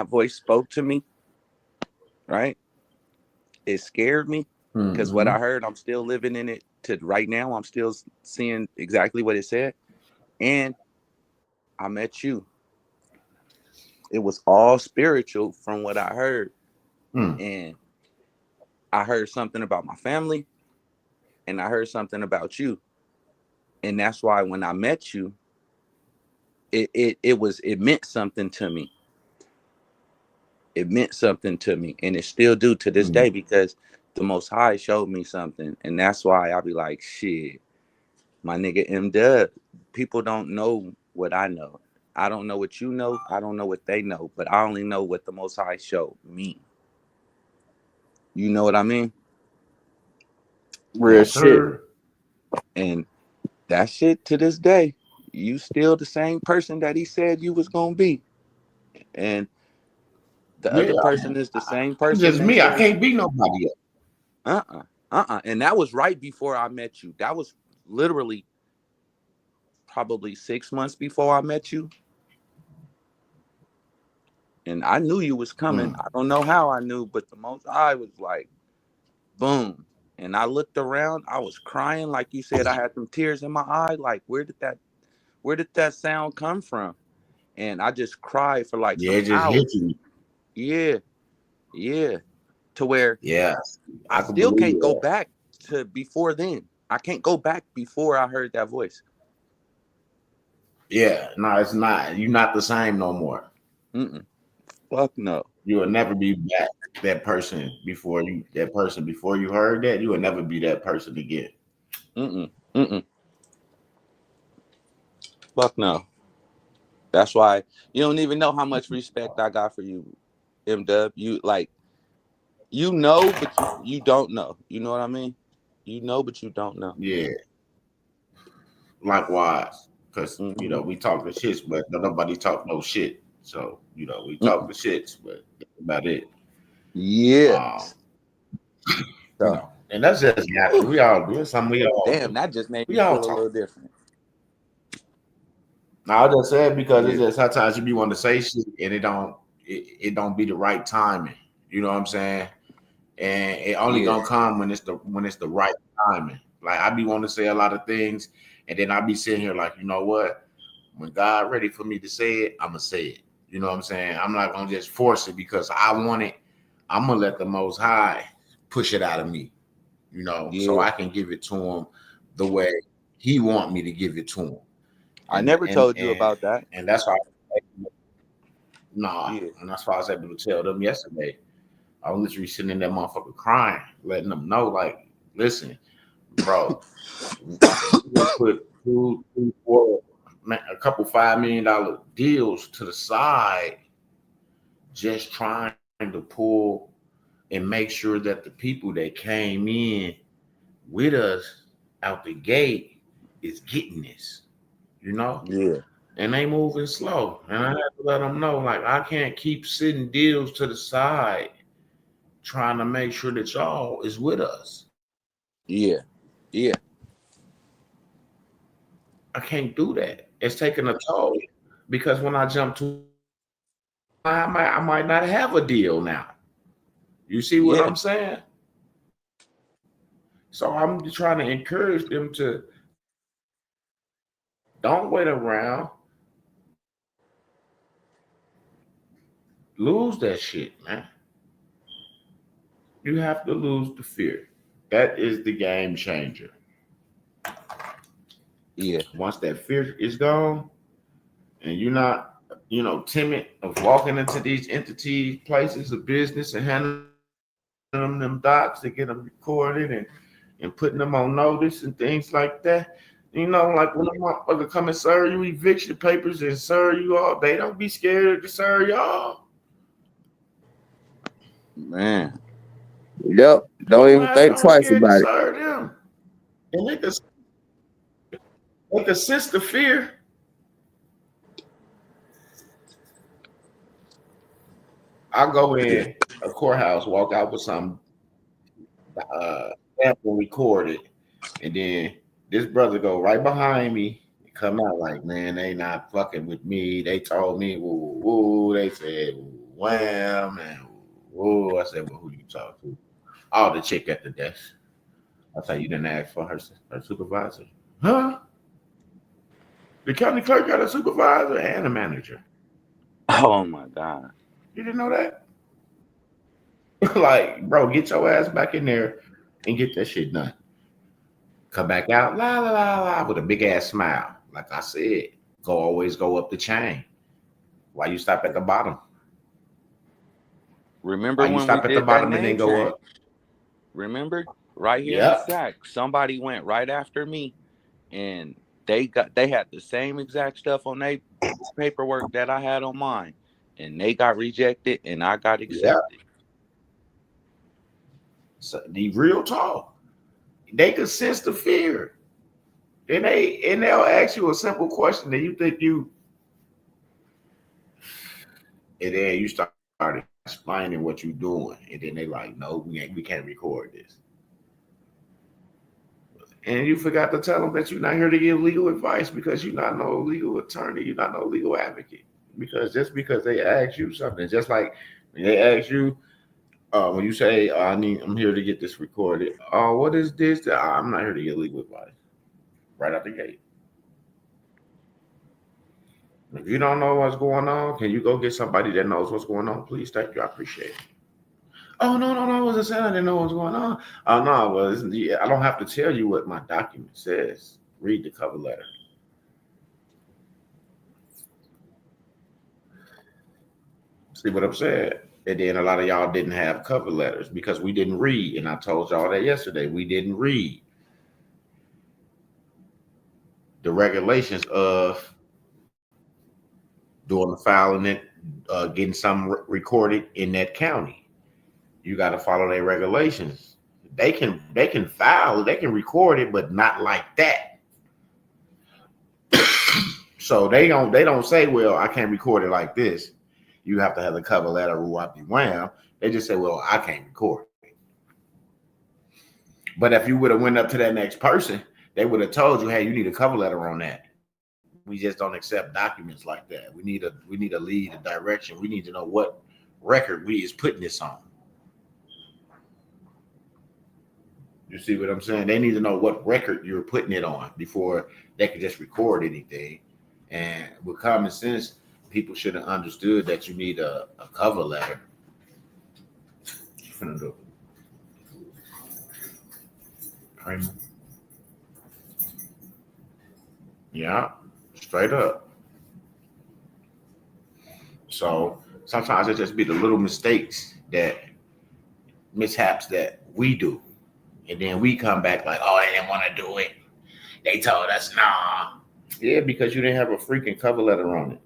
voice spoke to me, right, it scared me because what I
Mm-hmm.
heard, I'm still living in it to right now. I'm still seeing exactly what it said, and I met you. It was all spiritual from what I heard,
Mm.
and I heard something about my family, and I heard something about you, and that's why when I met you, it meant something to me. It meant something to me, and it still do to this
Mm.
day because the Most High showed me something, and that's why I be like, shit, my nigga M Dub. People don't know what I know. I don't know what you know. I don't know what they know, but I only know what the Most High showed me. You know what I mean?
Real
Yes,
shit.
sir.
And that shit to this day, you still the same person that he said you was gonna be, and the
Yeah,
other person is the same
I'm
person
just
they
me. I
said.
can't be nobody else.
And that was right before I met you. That was literally probably 6 months before I met you. And I knew you was coming.
Mm.
I don't know how I knew, but the most I was like, boom. And I looked around, I was crying, like you said, I had some tears in my eye. Like, where did that sound come from? And I just cried for like
Yeah,
some
it just hit
hours.
you.
Yeah, yeah. To where
Yeah,
I
I can
still
believe
can't go
that.
back to before then. I can't go back before I heard that voice.
Yeah, no, it's not. You're not the same no more.
Mm-mm. Fuck no.
You will never be back that person before you. That person before you heard that, you will never be that person again.
Mm-mm. Mm-mm. Fuck no. That's why you don't even know how much respect I got for you, M Dub. You like you know, but you don't know. You know what I mean? You know, but you don't know.
Yeah, likewise. Because
Mm-hmm.
we talk the shits, but nobody talk no shit. So we talk
Mm-mm.
the shits, but that's about it. Um,
Yes. So,
and that's just natural.
whew,
We all do it. Something we all
damn,
do.
that just made me
We all
feel a
talk.
little different.
Now I just said because it's
Yeah.
just sometimes you be wanting to say shit and it don't be the right timing. You know what I'm saying? And it only
Yeah.
gonna come when it's the right timing. Like I be wanting to say a lot of things, and then I be sitting here like, you know what? When God ready for me to say it, I'm gonna say it. You know what I'm saying? I'm not gonna just force it because I want it. I'm gonna let the Most High push it out of me. you know, so
Yeah.
I can give it to him the way he want me to give it to him.
I never told you about that.
And that's why
Yeah.
and that's why I was able to tell them yesterday. I was literally sitting in that motherfucker crying, letting them know, like, listen, bro, we put two, three, four, a couple $5 million deals to the side, just trying to pull and make sure that the people that came in with us out the gate is getting this, you know?
Yeah.
And they moving slow. And I have to let them know, like, I can't keep sitting deals to the side trying to make sure that y'all is with us.
Yeah. Yeah.
I can't do that. It's taking a toll because when I jump to, I might not have a deal now. You see what
Yeah.
I'm saying? So I'm just trying to encourage them to don't wait around. Lose that shit, man. You have to lose the fear. That is the game changer.
Yeah.
Once that fear is gone and you're not, timid of walking into these entities, places of business and handling them docs to get them recorded and putting them on notice and things like that. You know, like when a motherfucker come and serve you eviction papers and serve you all, they don't be scared to serve y'all.
Man.
Yep. Don't even think twice about it.
Serve them. And they can sense the fear. I go in a courthouse, walk out with some sample recorded, and then this brother go right behind me and come out like, man, they not fucking with me. They told me, woo, woo. They said, wham, and woo. I said, well, who you talk to? Oh, the chick at the desk. I said, you didn't ask for her supervisor. Huh? The county clerk got a supervisor and a manager.
Oh my God.
You didn't know that? Like, bro, get your ass back in there and get that shit done. Come back out, la la la la, with a big ass smile. Like I said, always go up the chain. Why you stop at the bottom?
Remember
Why you
when
stop
we
at the
did that
bottom and
name
then go
change?
up?
Remember? Right here in
Yep.
Sac, somebody went right after me, and they had the same exact stuff on their paperwork that I had on mine, and they got rejected, and I got accepted.
So the real talk, they can sense the fear, and they'll ask you a simple question, and you think you, and then you start explaining what you're doing, and then they like, no, we can't record this. And you forgot to tell them that you're not here to give legal advice because you're not no legal attorney, you're not no legal advocate. Because just because they ask you something, just like when they ask you, when you say, I'm here to get this recorded. Oh, what is this? I'm not here to get legal advice. Right out the gate. If you don't know what's going on, can you go get somebody that knows what's going on? Please, thank you. I appreciate it. Oh, no, I wasn't saying I didn't know what's going on. Oh, no, well, I don't have to tell you what my document says. Read the cover letter. See what I'm saying? And then a lot of y'all didn't have cover letters because we didn't read. And I told y'all that yesterday. We didn't read the regulations of doing the filing it, getting something recorded in that county. You got to follow their regulations. They can file, they can record it, but not like that. So they don't say, well, I can't record it like this. You have to have the cover letter, wham. They just say, well, I can't record it. But if you would have went up to that next person, they would have told you, hey, you need a cover letter on that. We just don't accept documents like that. We need a lead, a direction. We need to know what record we is putting this on. You see what I'm saying? They need to know what record you're putting it on before they can just record anything. And with common sense, people should have understood that you need a cover letter. Kramer. Yeah, straight up. So sometimes it just be the little mistakes that mishaps that we do. And then we come back like, oh, they didn't want to do it. They told us nah. Yeah, because you didn't have a freaking cover letter on it.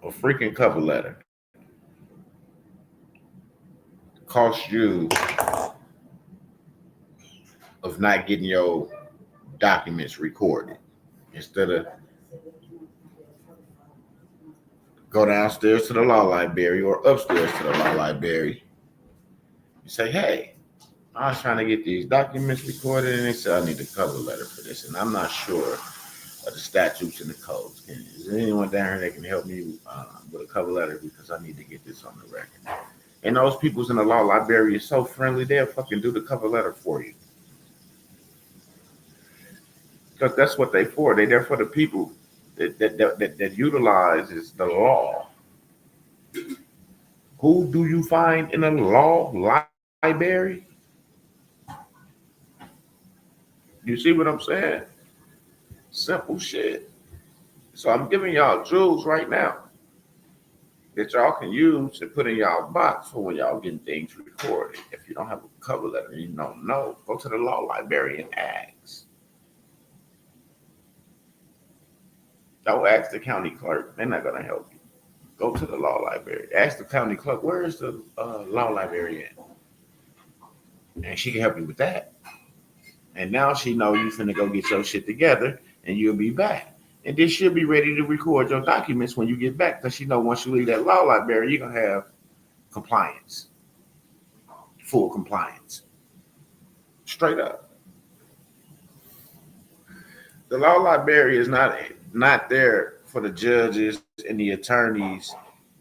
A freaking cover letter cost you of not getting your documents recorded. Instead of go downstairs to the law library or upstairs to the law library, you say, hey, I was trying to get these documents recorded, and they said I need a cover letter for this, and I'm not sure of the statutes and the codes. Is there anyone down here that can help me with a cover letter because I need to get this on the record? And those people's in the law library is so friendly, they'll fucking do the cover letter for you. Because that's what they for. They there for the people that utilizes the law. Who do you find in a law library? You see what I'm saying? Simple shit. So I'm giving y'all jewels right now that y'all can use and put in y'all box for when y'all getting things recorded. If you don't have a cover letter and you don't know, go to the law library and ask. Don't ask the county clerk. They're not going to help you. Go to the law library. Ask the county clerk, where is the law library at? And she can help you with that. And now she know you finna go get your shit together and you'll be back. And then she'll be ready to record your documents when you get back because she know once you leave that law library, you're going to have compliance. Full compliance. Straight up. The law library is not there for the judges and the attorneys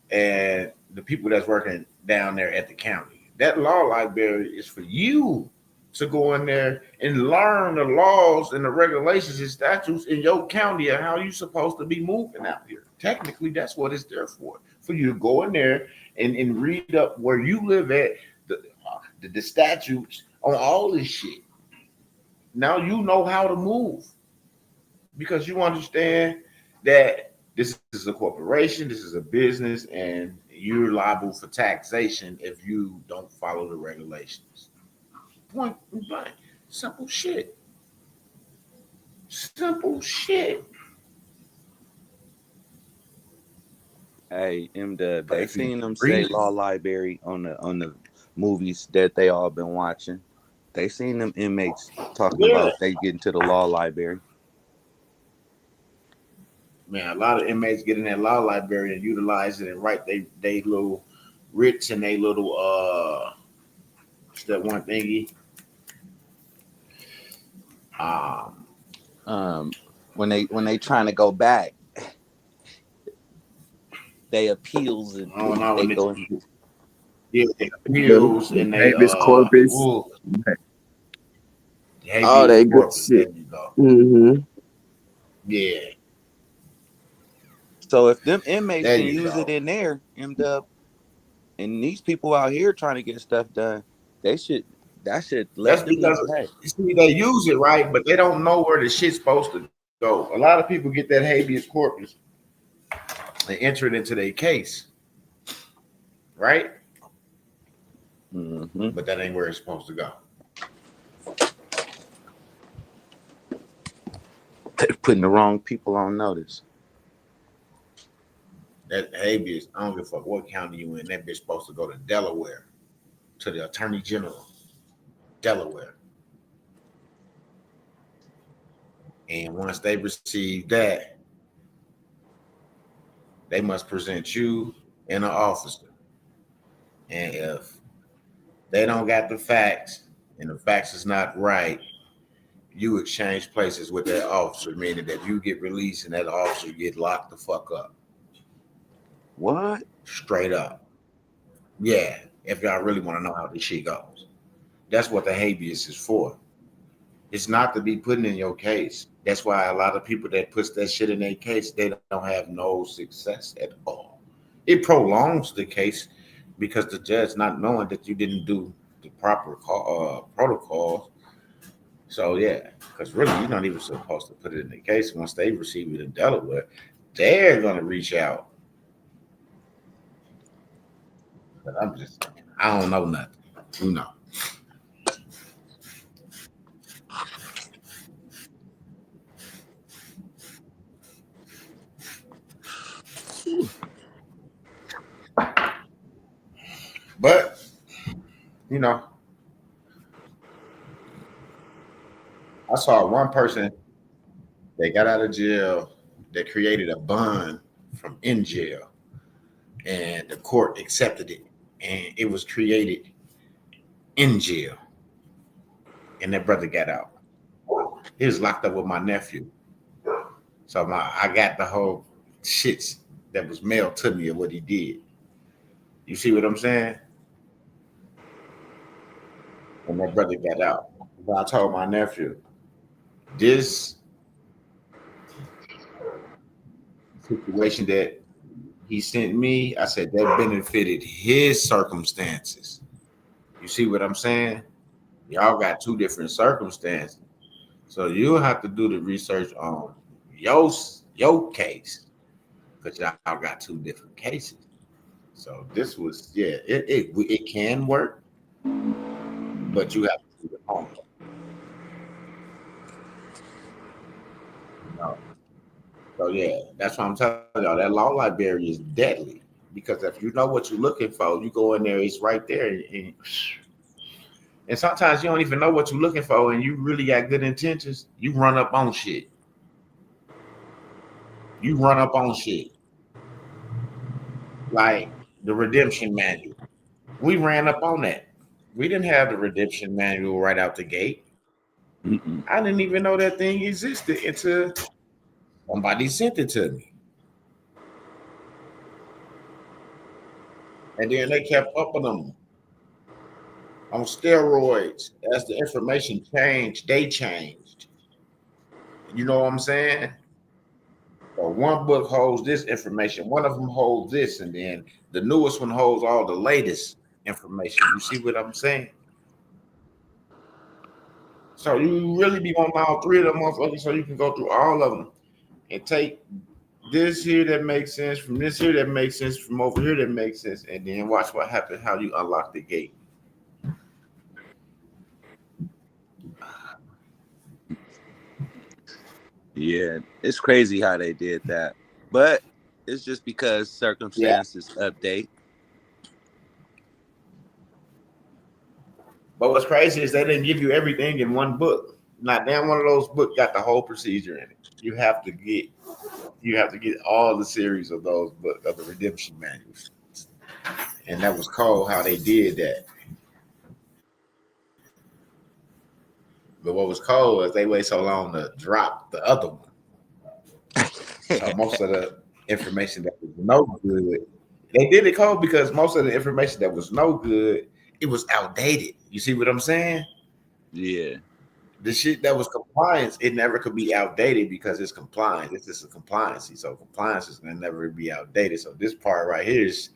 and the people that's working down there at the county. That law library is for you to go in there and learn the laws and the regulations and statutes in your county and how you're supposed to be moving out here. Technically, that's what it's there for you to go in there and read up where you live at, the statutes on all this shit. Now you know how to move because you understand that this is a corporation, this is a business, and you're liable for taxation if you don't follow the regulations. Point blank. Simple shit. Simple shit.
Hey, they seen them say law library on the movies that they all been watching. They seen them inmates talking about they get into the law library.
Man, a lot of inmates get in that law library and utilize it and write they little writs and they little what's that one thingy?
When they trying to go back, they appeals and they go.
Yeah, they appeals and they
habeas corpus.
All
that good shit. Mm-hmm.
Yeah.
So if them inmates can use it in there, M-Dub, and these people out here trying to get stuff done, that should let them
see, they use it right, but they don't know where the shit's supposed to go. A lot of people get that habeas corpus and enter it into their case, right?
Mm-hmm.
But that ain't where it's supposed to go.
They're putting the wrong people on notice.
That habeas, I don't give a fuck what county you in. That bitch supposed to go to Delaware, to the Attorney General, Delaware. And once they receive that, they must present you and an officer. And if they don't got the facts and the facts is not right, you exchange places with that officer, meaning that you get released and that officer get locked the fuck up.
What?
Straight up. Yeah, if y'all really want to know how this shit goes. That's what the habeas is for. It's not to be putting in your case. That's why a lot of people that puts that shit in their case, they don't have no success at all. It prolongs the case because the judge not knowing that you didn't do the proper protocols. So yeah, because really you're not even supposed to put it in the case. Once they receive it in Delaware, they're gonna reach out. But I don't know nothing. Who knows? But you know, I saw one person that got out of jail that created a bond from in jail, and the court accepted it, and it was created in jail, and that brother got out. He was locked up with my nephew, so I got the whole shits that was mailed to me of what he did. You see what I'm saying? And that brother got out. But I told my nephew, this situation that he sent me, I said that benefited his circumstances. You see what I'm saying? Y'all got two different circumstances. So you'll have to do the research on your case because y'all got two different cases. So this was it can work, but you have to do the homework. You know? So yeah, that's what I'm telling y'all. That law library is deadly because if you know what you're looking for, you go in there, it's right there. And sometimes you don't even know what you're looking for, and you really got good intentions. You run up on shit. You run up on shit like the redemption manual. We ran up on that. We didn't have the redemption manual right out the gate.
Mm-mm.
I didn't even know that thing existed until somebody sent it to me. And then they kept upping them on steroids. As the information changed, they changed. You know what I'm saying? So one book holds this information, one of them holds this, and then the newest one holds all the latest information. You see what I'm saying? So you really be on all three of them motherfuckers so you can go through all of them and take this here that makes sense from this here that makes sense from over here that makes sense, and then watch what happens, how you unlock the gate.
Yeah, it's crazy how they did that, but it's just because circumstances update.
But what's crazy is they didn't give you everything in one book. Not damn one of those books got the whole procedure in it. You have to get all the series of those books of the redemption manuals. And that was cold how they did that. But what was cold is they wait so long to drop the other one. So most of the information that was no good, they did it cold because most of the information that was no good, it was outdated. You see what I'm saying?
Yeah.
The shit that was compliance, it never could be outdated because it's compliance. It's just a compliancy. So compliance is gonna never be outdated. So this part right here is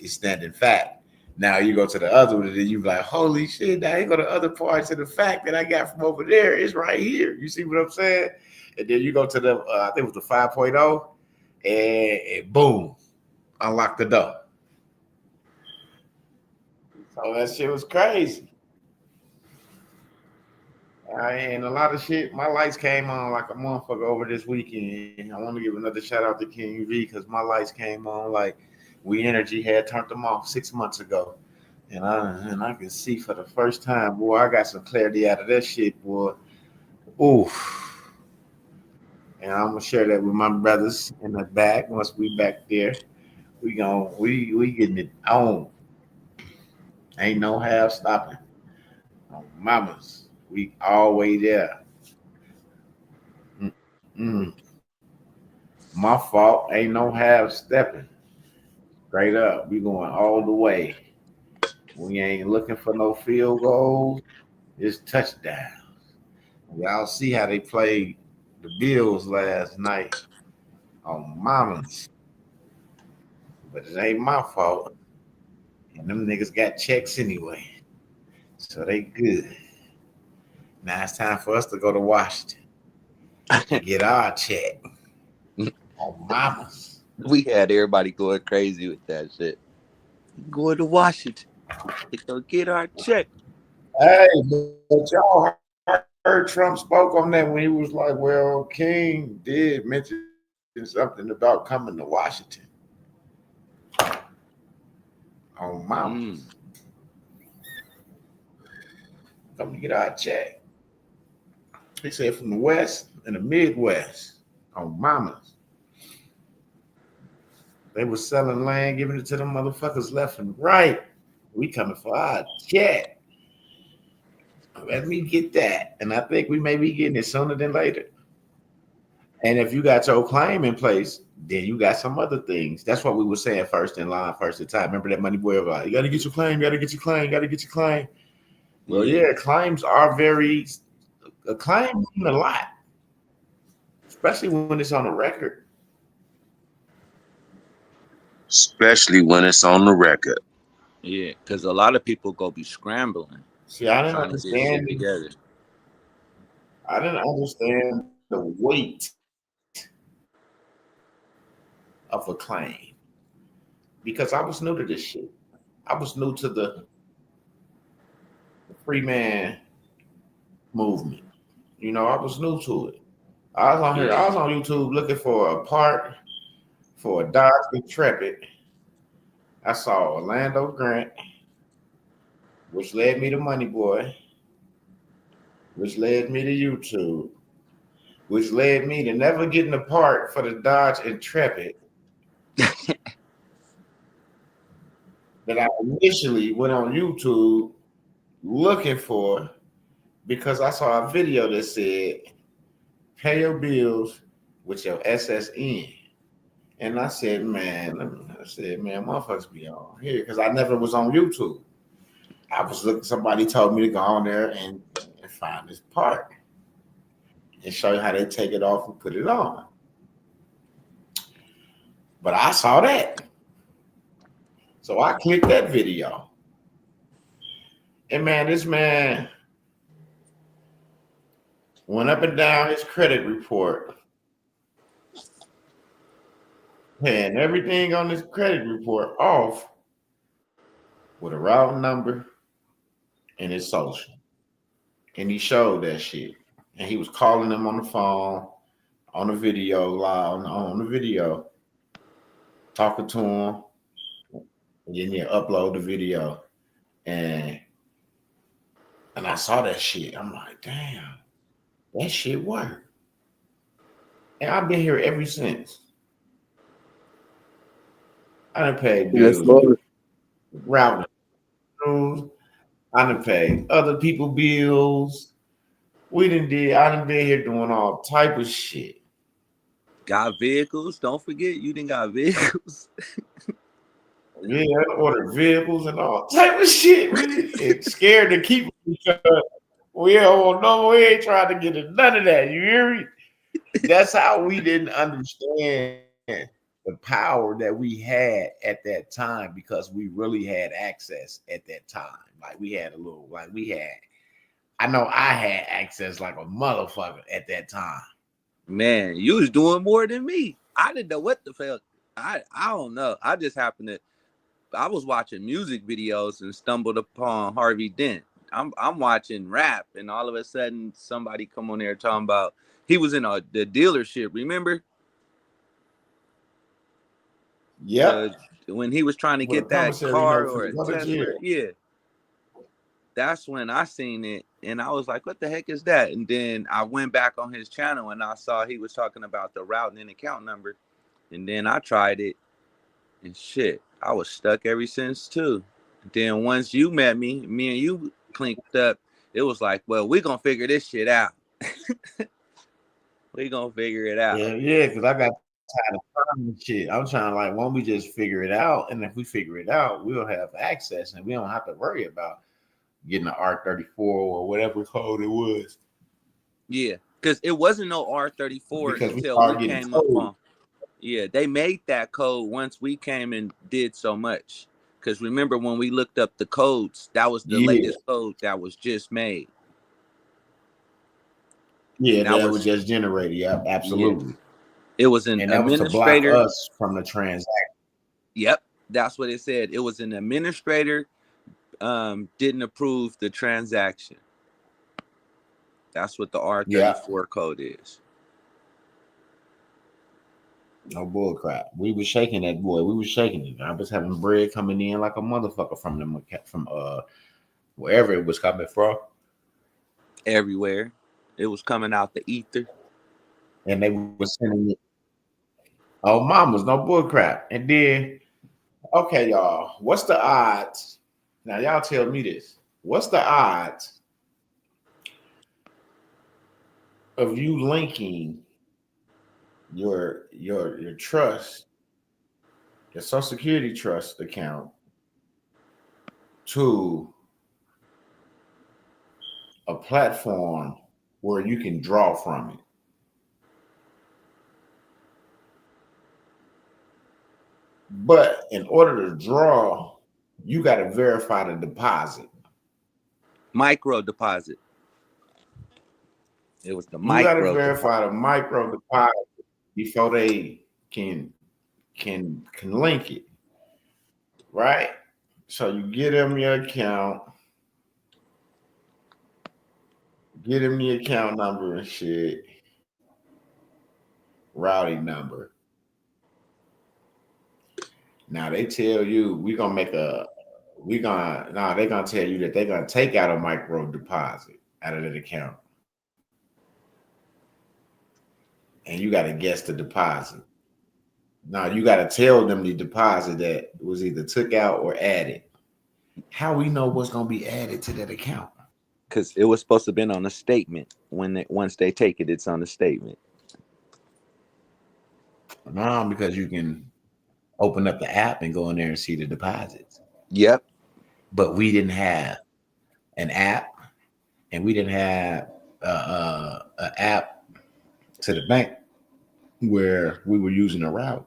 standing fact. Now you go to the other one, and then you be like, holy shit, now you go to other parts of the fact that I got from over there. It's right here. You see what I'm saying? And then you go to the, I think it was the 5.0, and boom, unlock the door. So that shit was crazy. And a lot of shit, my lights came on like a motherfucker over this weekend. I want to give another shout out to King V because my lights came on like We Energy had turned them off 6 months ago. And I can see for the first time, boy, I got some clarity out of that shit, boy. Oof. And I'm gonna share that with my brothers in the back. Once we back there, we getting it on. Ain't no half stopping. Mamas, we always there. Mm-mm. My fault. Ain't no half stepping. Straight up. We going all the way. We ain't looking for no field goals. It's touchdowns. Y'all see how they played the Bills last night on Mamas. But it ain't my fault. And them niggas got checks anyway. So they good. Now it's time for us to go to Washington to get our check on mamas.
We had everybody going crazy with that shit. Going to Washington to go get our check.
Hey, but y'all heard Trump spoke on that when he was like, well, King did mention something about coming to Washington. On mamas. Come to get our check. He said from the West and the Midwest on mamas. They were selling land, giving it to them motherfuckers left and right. We coming for our check. Let me get that. And I think we may be getting it sooner than later. And if you got your claim in place, then you got some other things. That's what we were saying first in line, first in time. Remember that Money Boy about, you got to get your claim, you got to get your claim, you got to get your claim. Well, yeah, claims are a claim mean a lot, especially when it's on a record.
Especially when it's on the record.
Yeah, because a lot of people go be scrambling.
See, I didn't
trying to get shit together.
I didn't understand the weight of a claim because I was new to this shit. I was new to the free man movement. You know, I was new to it. I was on here. I was on YouTube looking for a part for a Dodge Intrepid. I saw Orlando Grant, which led me to Money Boy, which led me to YouTube, which led me to never getting a part for the Dodge Intrepid that I initially went on YouTube looking for because I saw a video that said, pay your bills with your SSN. And I said, man, motherfuckers be on here because I never was on YouTube. I was looking, somebody told me to go on there and find this part and show you how they take it off and put it on. But I saw that. So I clicked that video. And man, this man went up and down his credit report, paying everything on his credit report off with a route number and his social. And he showed that shit. And he was calling them on the phone, on the video, live on the video, talking to him. And then you upload the video. And I saw that shit. I'm like, damn, that shit worked. And I've been here ever since. I done paid bills, routing. I done paid other people bills. I done been here doing all type of shit.
Got vehicles. Don't forget, you done got vehicles.
Yeah, I ordered vehicles and all type of shit. It's scared to keep because we ain't trying to get none of that. You hear me? That's how we didn't understand the power that we had at that time because we really had access at that time. Like we had I know I had access like a motherfucker at that time.
Man, you was doing more than me. I didn't know what the fuck. I don't know. I just happened to. I was watching music videos and stumbled upon Harvey Dent. I'm watching rap, and all of a sudden somebody come on there talking about he was in the dealership. Remember?
Yeah.
When he was trying to get that car or a Tesla, yeah. That's when I seen it, and I was like, "What the heck is that?" And then I went back on his channel, and I saw he was talking about the route and account number, and then I tried it, and shit, I was stuck ever since too. Then once you met me and you clinked up, it was like, well, we're gonna figure this shit out. We're gonna figure it out.
Yeah, because I got tired of trying shit. I'm trying to why don't we just figure it out? And if we figure it out, we'll have access and we don't have to worry about getting an R34 or whatever code it was.
Yeah, because it wasn't no R34 until we came up on. Yeah, they made that code once we came and did so much. Because remember when we looked up the codes, that was the latest code that was just made.
Yeah, that was just generated. Yeah, absolutely.
Yeah. It was an administrator.
Was to block us from the transaction.
Yep, that's what it said. It was an administrator didn't approve the transaction. That's what the R34 code is.
No bull crap. We was shaking that boy. We was shaking it. I was having bread coming in like a motherfucker from wherever it was coming from.
Everywhere. It was coming out the ether.
And they were sending it. Oh, mamas, no bull crap. And then, okay, y'all, what's the odds? Now y'all tell me this. What's the odds of you linking your trust, your Social Security trust account to a platform where you can draw from it? But in order to draw, you got to verify the deposit.
Micro deposit. It was the micro.
You got to verify the micro deposit before they can link it, right? So you get them your account, get them the account number and shit, routing number. Now they tell you they're gonna tell you that they're gonna take out a micro deposit out of that account. And you gotta guess the deposit. Now you gotta tell them the deposit that was either took out or added. How we know what's gonna be added to that account?
Because it was supposed to have been on a statement. Once they take it, it's on the statement.
No, because you can open up the app and go in there and see the deposits.
Yep.
But we didn't have an app, and we didn't have an app to the bank where we were using the routing.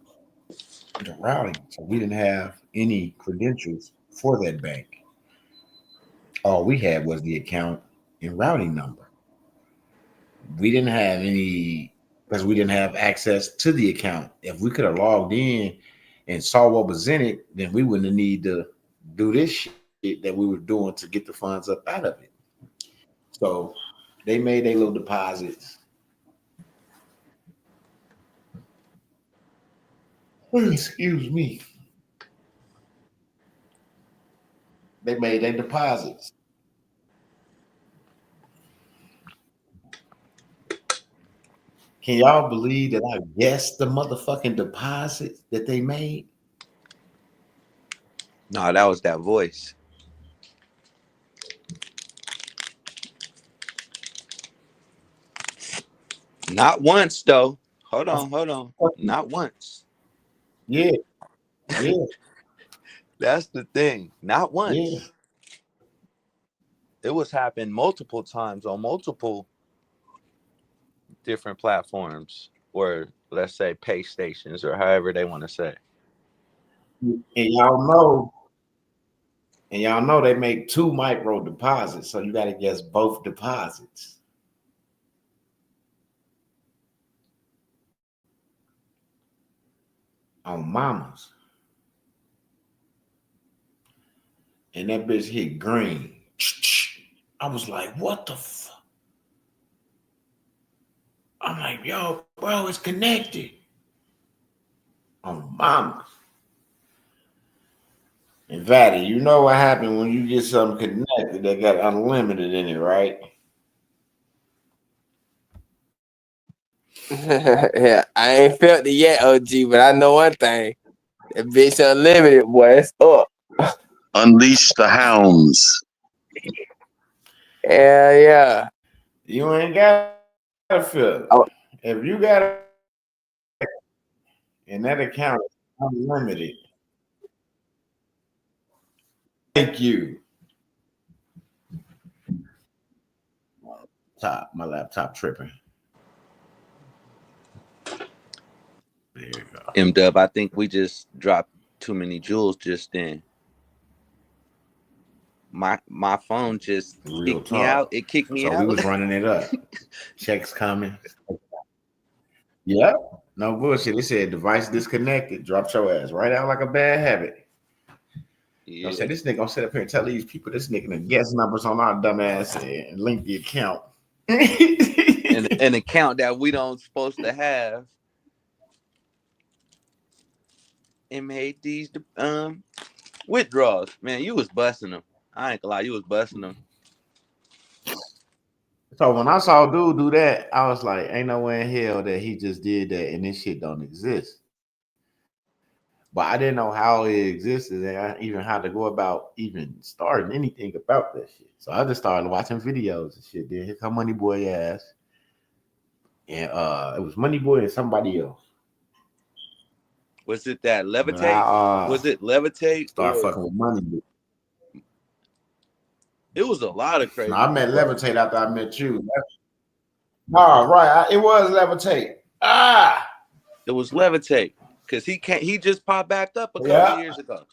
So we didn't have any credentials for that bank. All we had was the account and routing number. We didn't have any, because we didn't have access to the account. If we could have logged in and saw what was in it, then we wouldn't need to do this shit that we were doing to get the funds up out of it. So they made their little deposits. Excuse me. They made their deposits. Can y'all believe that I guessed the motherfucking deposit that they made?
No, that was that voice. Not once, though. Hold on. Not once.
Yeah.
That's the thing. Not once.
Yeah.
It was happening multiple times on multiple different platforms, or let's say pay stations, or however they want to say.
And y'all know they make 2 micro deposits, so you got to guess both deposits. On mamas. And that bitch hit green. I was like, what the fuck? I'm like, yo, bro, it's connected. On mamas. And Vatty, you know what happened when you get something connected that got unlimited in it, right?
Yeah, I ain't felt it yet, OG, but I know one thing. That bitch unlimited, boy, it's up.
Unleash the hounds.
Yeah.
You ain't got to feel it.
Oh.
If you got it, and that account is unlimited, thank you. My laptop tripping. There you go.
M-Dub, I think we just dropped too many jewels just then. my phone just
Real
kicked me out.
talk.
It kicked me
So we
out.
was running it up. Checks coming. Yep. No bullshit. They said device disconnected. Dropped your ass right out like a bad habit. You know, say this nigga gonna sit up here and tell these people this nigga gonna guess numbers on our dumb ass and link the account.
an account that we don't supposed to have. And made these withdrawals. Man, you was busting them. I ain't gonna lie, you was busting them.
So when I saw dude do that, I was like, ain't no way in hell that he just did that and this shit don't exist. But I didn't know how it existed and even how to go about even starting anything about that shit. So I just started watching videos and shit. Then here come Money Boy ass. And it was Money Boy and somebody else.
Was it that Levitate? Was it Levitate?
Start fucking with Money Boy.
It was a lot of crazy.
No, I met Levitate after I met you. No, right. It was Levitate.
It was Levitate. Because he just popped back up a couple of years ago.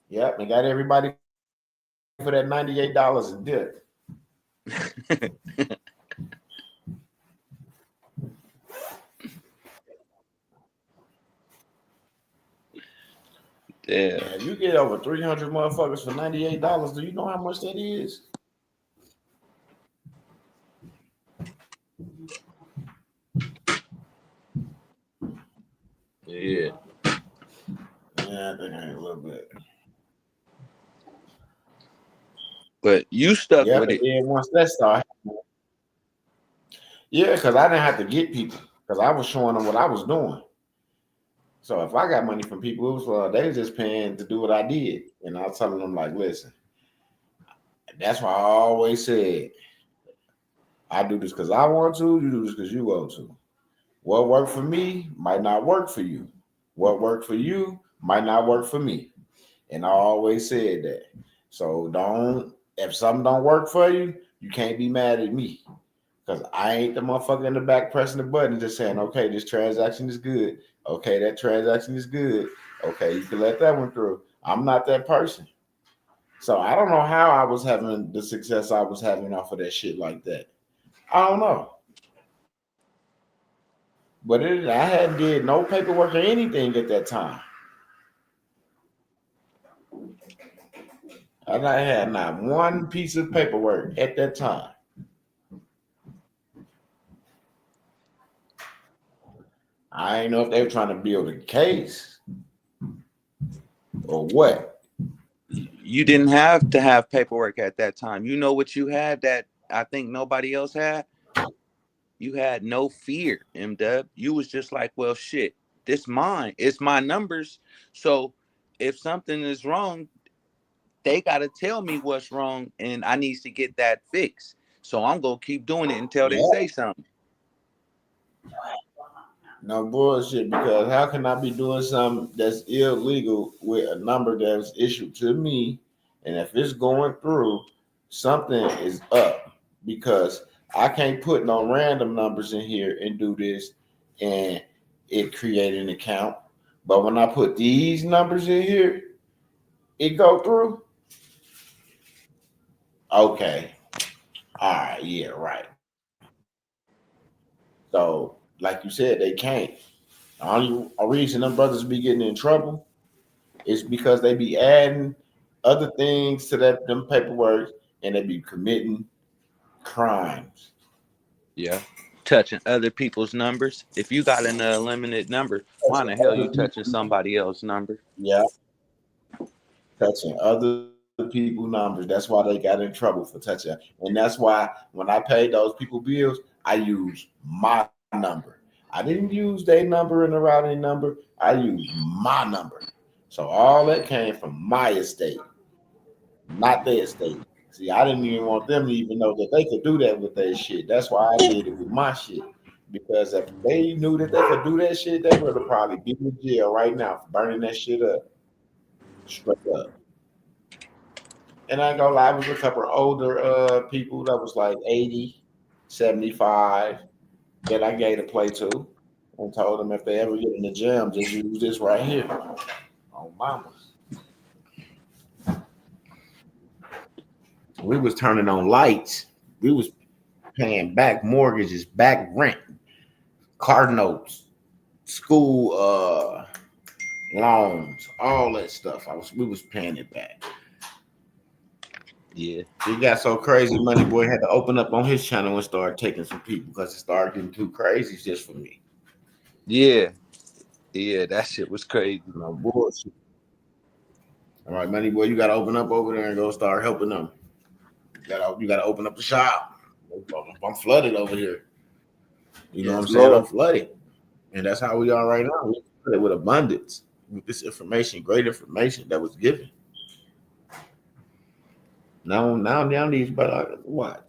Yep, and got everybody for that $98 a dip.
Yeah.
If you get over 300 motherfuckers for $98, do you know how much that is?
Yeah.
Yeah, I think I ain't a little bit.
But you stuck with it.
Yeah, once that started. Yeah, because I didn't have to get people because I was showing them what I was doing. So if I got money from people, it was they was just paying to do what I did. And I was telling them, like, listen, that's why I always said, I do this because I want to, you do this because you want to. What worked for me might not work for you. What worked for you might not work for me. And I always said that. So if something don't work for you, you can't be mad at me. Because I ain't the motherfucker in the back pressing the button just saying, okay, this transaction is good. Okay, that transaction is good. Okay, you can let that one through. I'm not that person. So I don't know how I was having the success I was having off of that shit like that. I don't know. But I hadn't did no paperwork or anything at that time. I had not one piece of paperwork at that time. I ain't know if they were trying to build a case or what.
You didn't have to have paperwork at that time. You know what you had that I think nobody else had? You had no fear, M-Dub. You was just like, well, shit, this mine. It's my numbers. So if something is wrong, they got to tell me what's wrong and I need to get that fixed. So I'm going to keep doing it until they say something.
No bullshit, because how can I be doing something that's illegal with a number that's issued to me? And if it's going through, something is up because I can't put no random numbers in here and do this and it create an account. But when I put these numbers in here, it go through. Okay. All right. Yeah, right. So, like you said, they can't. The only reason them brothers be getting in trouble is because they be adding other things to them paperwork and they be committing crimes.
Yeah. Touching other people's numbers. If you got an unlimited number, why in the hell you touching somebody else's number?
Yeah. Touching other people's numbers. That's why they got in trouble for touching. And that's why when I paid those people bills, I used my number. I didn't use their number and the routing number. I used my number. So all that came from my estate, not their estate. See, I didn't even want them to even know that they could do that with their shit. That's why I did it with my shit. Because if they knew that they could do that shit, they would have probably been in jail right now for burning that shit up. Straight up. And I ain't gonna lie, it was a couple of older people that was like 80, 75 that I gave a play to and told them if they ever get in the gym, just use this right here. Oh, mama. We was turning on lights. We was paying back mortgages, back rent, car notes, school loans, all that stuff. We was paying it back.
Yeah.
He got so crazy, Money Boy had to open up on his channel and start taking some people because it started getting too crazy just for me.
Yeah. Yeah, that shit was crazy.
No bullshit. All right, Money Boy, you gotta open up over there and go start helping them. You gotta open up the shop. I'm flooded over here. You know what I'm saying?
Lord.
I'm flooded. And that's how we are right now. We're flooded with abundance. With this information, great information that was given. Now these but watch.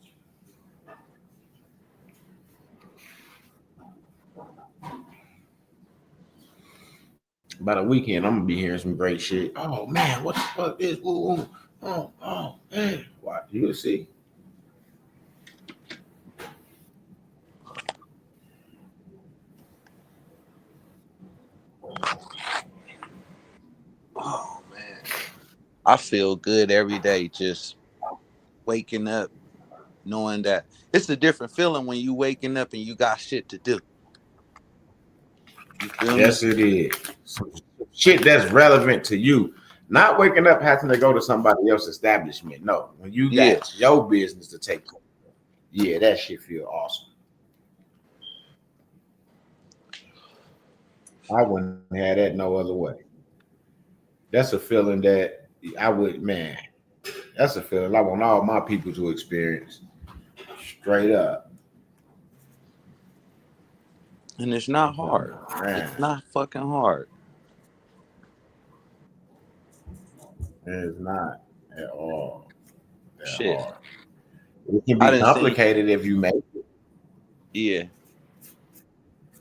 About a weekend, I'm gonna be hearing some great shit. Oh man, what the fuck is ooh, oh man. Watch, you'll see.
Oh man. I feel good every day just waking up knowing that it's a different feeling when you waking up and you got shit to do. You feel
Yes,
me?
it is. Some shit that's relevant to you. Not waking up having to go to somebody else's establishment. No, when you got your business to take care of. Yeah, that shit feel awesome. I wouldn't have that no other way. That's a feeling that I would, man. That's a feeling I want all my people to experience. Straight up.
And it's not hard.
Man,
It's not fucking hard.
it's not at all that
Shit.
hard. It can
I
be
didn't see.
complicated if you make it,
Yeah.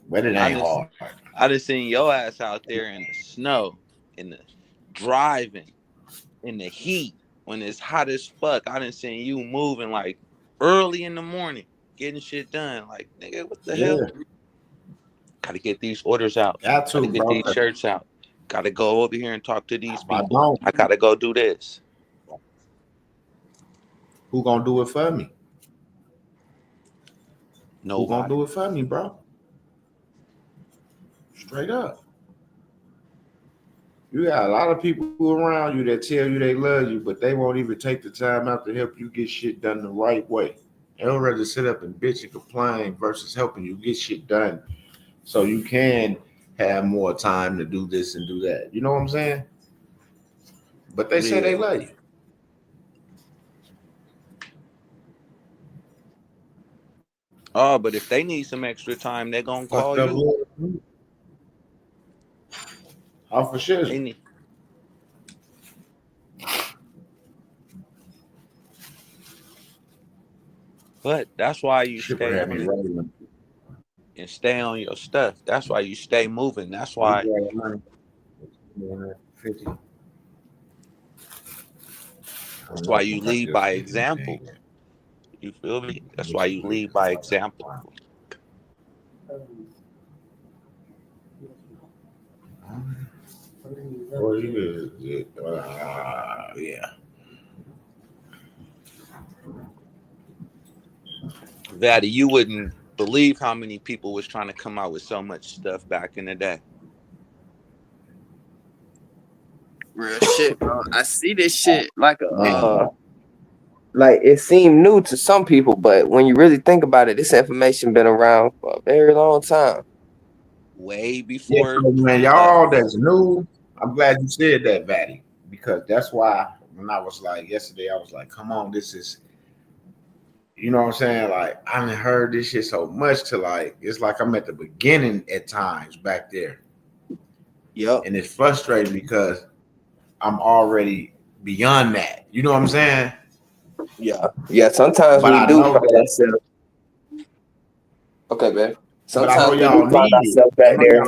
but it ain't hard.
I done seen your ass out there in the snow, in the driving, in the heat, when it's hot as fuck. I done seen you moving like early in the morning, getting shit done. Like, nigga, what the hell? Gotta get these orders out.
Gotta
get
bro.
these shirts out. Gotta go over here and talk to these
I
people.
don't.
I gotta go do this.
Who gonna do it for me?
Nobody.
Who gonna do it for me, bro? Straight up. You got a lot of people around you that tell you they love you, but they won't even take the time out to help you get shit done the right way. They'll rather sit up and bitch and complain versus helping you get shit done so you can have more time to do this and do that. You know what I'm saying? But they say they love you.
Oh, but if they need some extra time, they're gonna call you.
Oh, for sure.
But that's why you stay on it and stay on your stuff. That's why you stay moving. That's why. That's why you lead by example. You feel me? That's why you lead by example.
Yeah.
Vaddy, you wouldn't believe how many people was trying to come out with so much stuff back in the day.
Real shit, bro. I see this shit like like it seemed new to some people, but when you really think about it, this information been around for a very long time.
Way before.
Yeah, man, y'all that's new. I'm glad you said that, Vaddy, because that's why when I was like yesterday, I was like, come on, this is, you know what I'm saying? Like, I haven't heard this shit so much to like, it's like I'm at the beginning at times back there.
Yep.
And it's frustrating because I'm already beyond that. You know what I'm saying?
Yeah. Yeah. Sometimes we do find ourselves. Okay, man. Sometimes we do find ourselves back there.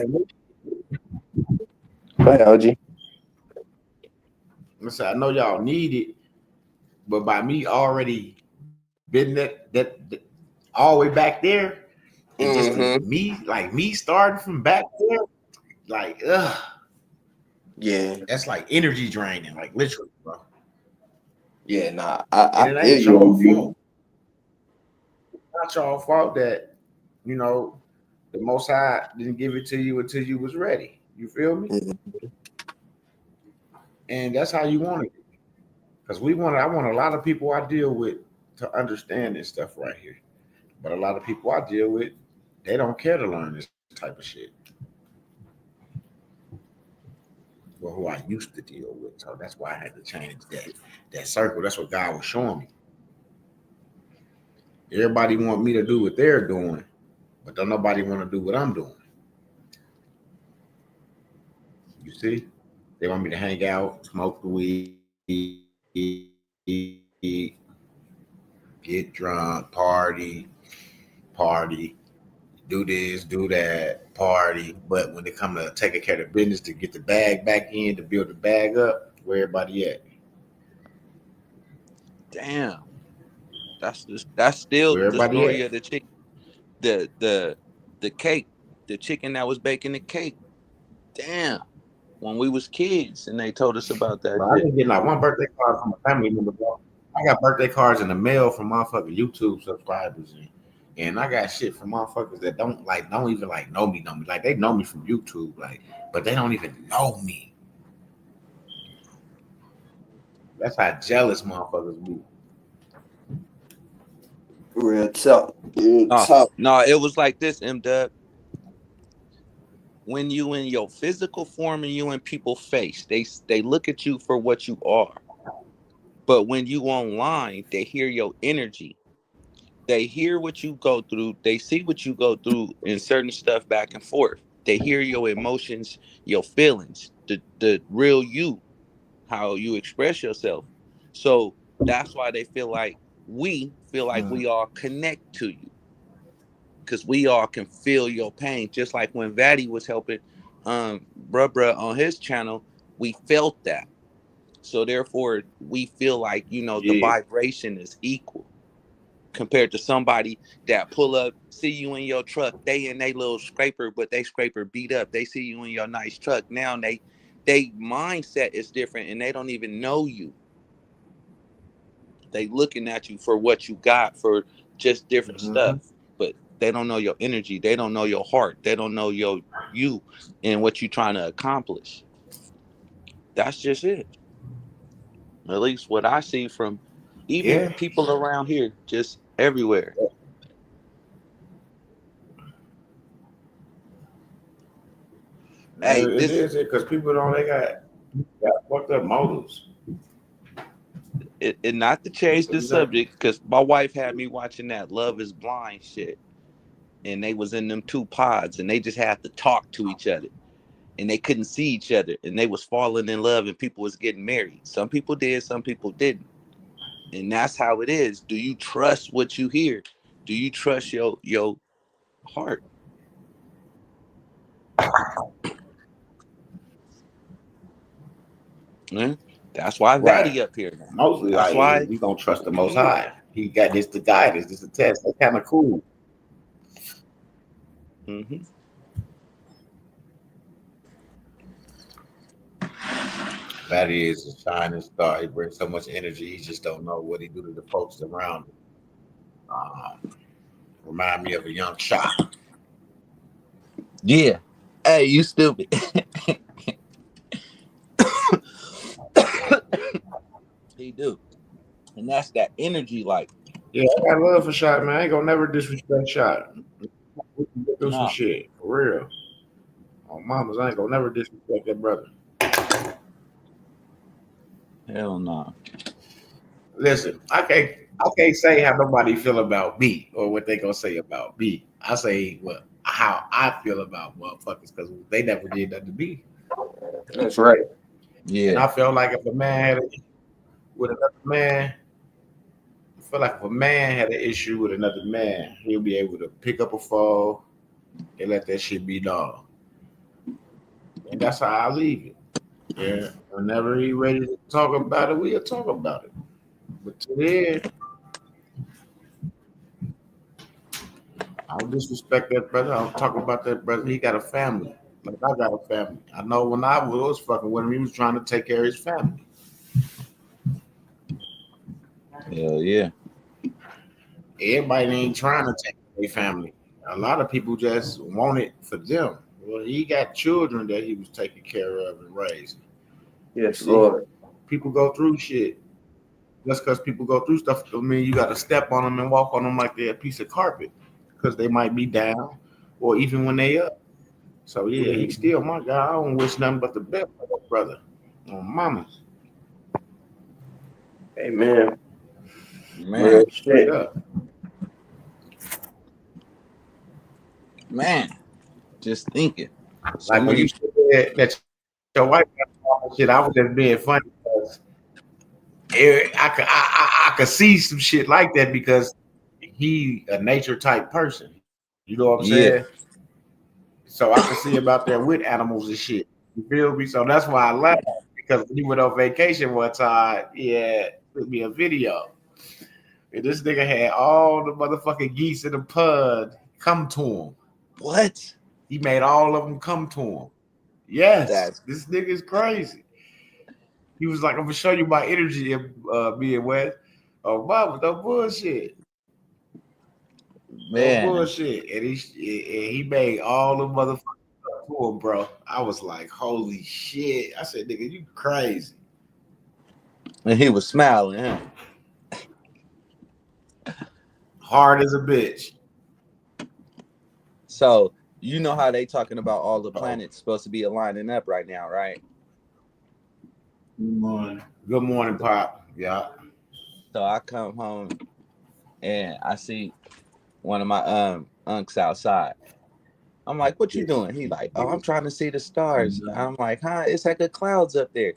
Go ahead, OG.
Listen, I know y'all need it, but by me already been that all the way back there, and just me starting from back there, like
yeah,
that's like energy draining, like literally, bro.
Yeah, nah,
And
I
it
feel
ain't your
you.
fault. It's not your fault that, you know, the Most High didn't give it to you until you was ready. You feel me?
Mm-hmm.
And that's how you want it. Because I want a lot of people I deal with to understand this stuff right here. But a lot of people I deal with, they don't care to learn this type of shit. Well, who I used to deal with. So that's why I had to change that circle. That's what God was showing me. Everybody want me to do what they're doing, but don't nobody want to do what I'm doing. You see? They want me to hang out, smoke the weed, get drunk, party, do this, do that, party. But when it come to taking care of business to get the bag back in, to build the bag up, where everybody at?
Damn. That's still
Where
the
everybody
story
at?
of the chick, the cake, the chicken that was baking the cake. Damn. When we was kids and they told us about that
Bro, I
shit.
didn't get like one birthday card from a family member, bro. I got birthday cards in the mail from motherfucking YouTube subscribers, and I got shit from motherfuckers that don't even like know me. Like they know me from YouTube, like, but they don't even know me. That's how jealous motherfuckers be.
Real talk. Real
No,
talk.
no, it was like this, M-Dub. When you in your physical form and you in people face, they look at you for what you are. But when you online, they hear your energy. They hear what you go through. They see what you go through in certain stuff back and forth. They hear your emotions, your feelings, the real you, how you express yourself. So that's why we feel like we all connect to you because we all can feel your pain. Just like when Vaddy was helping Bruh on his channel, we felt that. So therefore, we feel like, the
Yeah.
vibration is equal compared to somebody that pull up, see you in your truck, they in their little scraper, but they scraper beat up. They see you in your nice truck. Now they mindset is different and they don't even know you. They looking at you for what you got for just different
Mm-hmm.
stuff. But they don't know your energy. They don't know your heart. They don't know you and what you're trying to accomplish. That's just it. At least what I see from even
Yeah.
people around here, just everywhere. Hey,
It is it because people don't they got fucked up motives.
not to change the
You got
subject, because my wife had me watching that Love is Blind shit. And they was in them two pods and they just had to talk to each other. And they couldn't see each other. And they was falling in love and people was getting married. Some people did, some people didn't. And that's how it is. Do you trust what you hear? Do you trust your heart? Mm? That's why
right.
Vaddy up here now.
Mostly
That's
like, hey,
why.
we gonna trust the Most High. He got this to guide us. This a test. That's kind of cool.
Mm-hmm.
That is a shining star. He brings so much energy. He just don't know what he do to the folks around him. Remind me of a young shot.
Yeah. Hey, you stupid. He do. And that's that energy, like,
Yeah, I got love for shot, man. I ain't gonna never disrespect shot. We can go through some
nah,
shit for real. On mamas, I ain't gonna never disrespect that brother.
hell nah.
Listen, I can't say how nobody feel about me or what they gonna say about me. I say how I feel about motherfuckers because they never did that to me.
That's right.
And
Yeah.
I feel like if a man had an issue with another man, I feel like if a man had an issue with another man, he'll be able to pick up a phone and let that shit be done. And that's how I leave it. Yeah. Whenever he ready to talk about it, we'll talk about it. But today, I don't disrespect that brother. I don't talk about that brother. He got a family. Like I got a family. I know when I was fucking with him, he was trying to take care of his family.
Hell yeah.
Everybody ain't trying to take their family. A lot of people just want it for them. Well, he got children that he was taking care of and raising.
Yes,
See,
Lord.
people go through shit. Just because people go through stuff doesn't mean you got to step on them and walk on them like they're a piece of carpet, because they might be down or even when they up. So yeah, he's still my guy. I don't wish nothing but the best for that brother. On mamas.
Amen.
Man,
Real
Straight
shit.
up.
man. Just thinking. So
Like when you said that your wife got all that shit, I was just being funny because I could see some shit like that because he a nature type person. You know what I'm
yeah.
saying? So I could see him out there with animals and shit. You feel me? So that's why I laughed, because when he went on vacation one time, yeah, took me a video. And this nigga had all the motherfucking geese in the pond come to him.
What?
He made all of them come to him. Yes,
That's
this nigga is crazy. He was like, I'm gonna show you my energy, being wet. Oh, mama, no bullshit. No
man.
bullshit. And he made all the motherfuckers come to him, bro. I was like, holy shit. I said, nigga, you crazy.
And he was smiling, huh?
Hard as a bitch.
So you know how they talking about all the planets supposed to be aligning up right now, right?
Good morning. Good morning, Pop. Yeah.
So I come home and I see one of my unks outside. I'm like, what you doing? He like, oh, I'm trying to see the stars. I'm like, huh? It's like the clouds up there.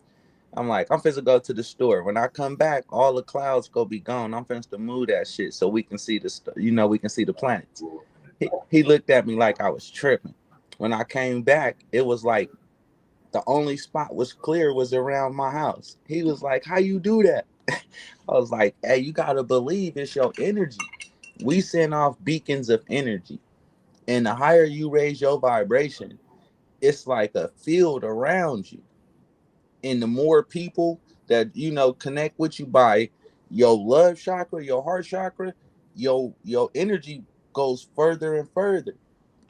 I'm like, I'm finna go to the store. When I come back, all the clouds go be gone. I'm finna move that shit so we can see we can see the planets. He looked at me like I was tripping. When I came back, it was like the only spot was clear was around my house. He was like, how you do that? I was like, hey, you gotta believe it's your energy. We send off beacons of energy. And the higher you raise your vibration, it's like a field around you. And the more people that connect with you by your love chakra, your heart chakra, your energy goes further and further.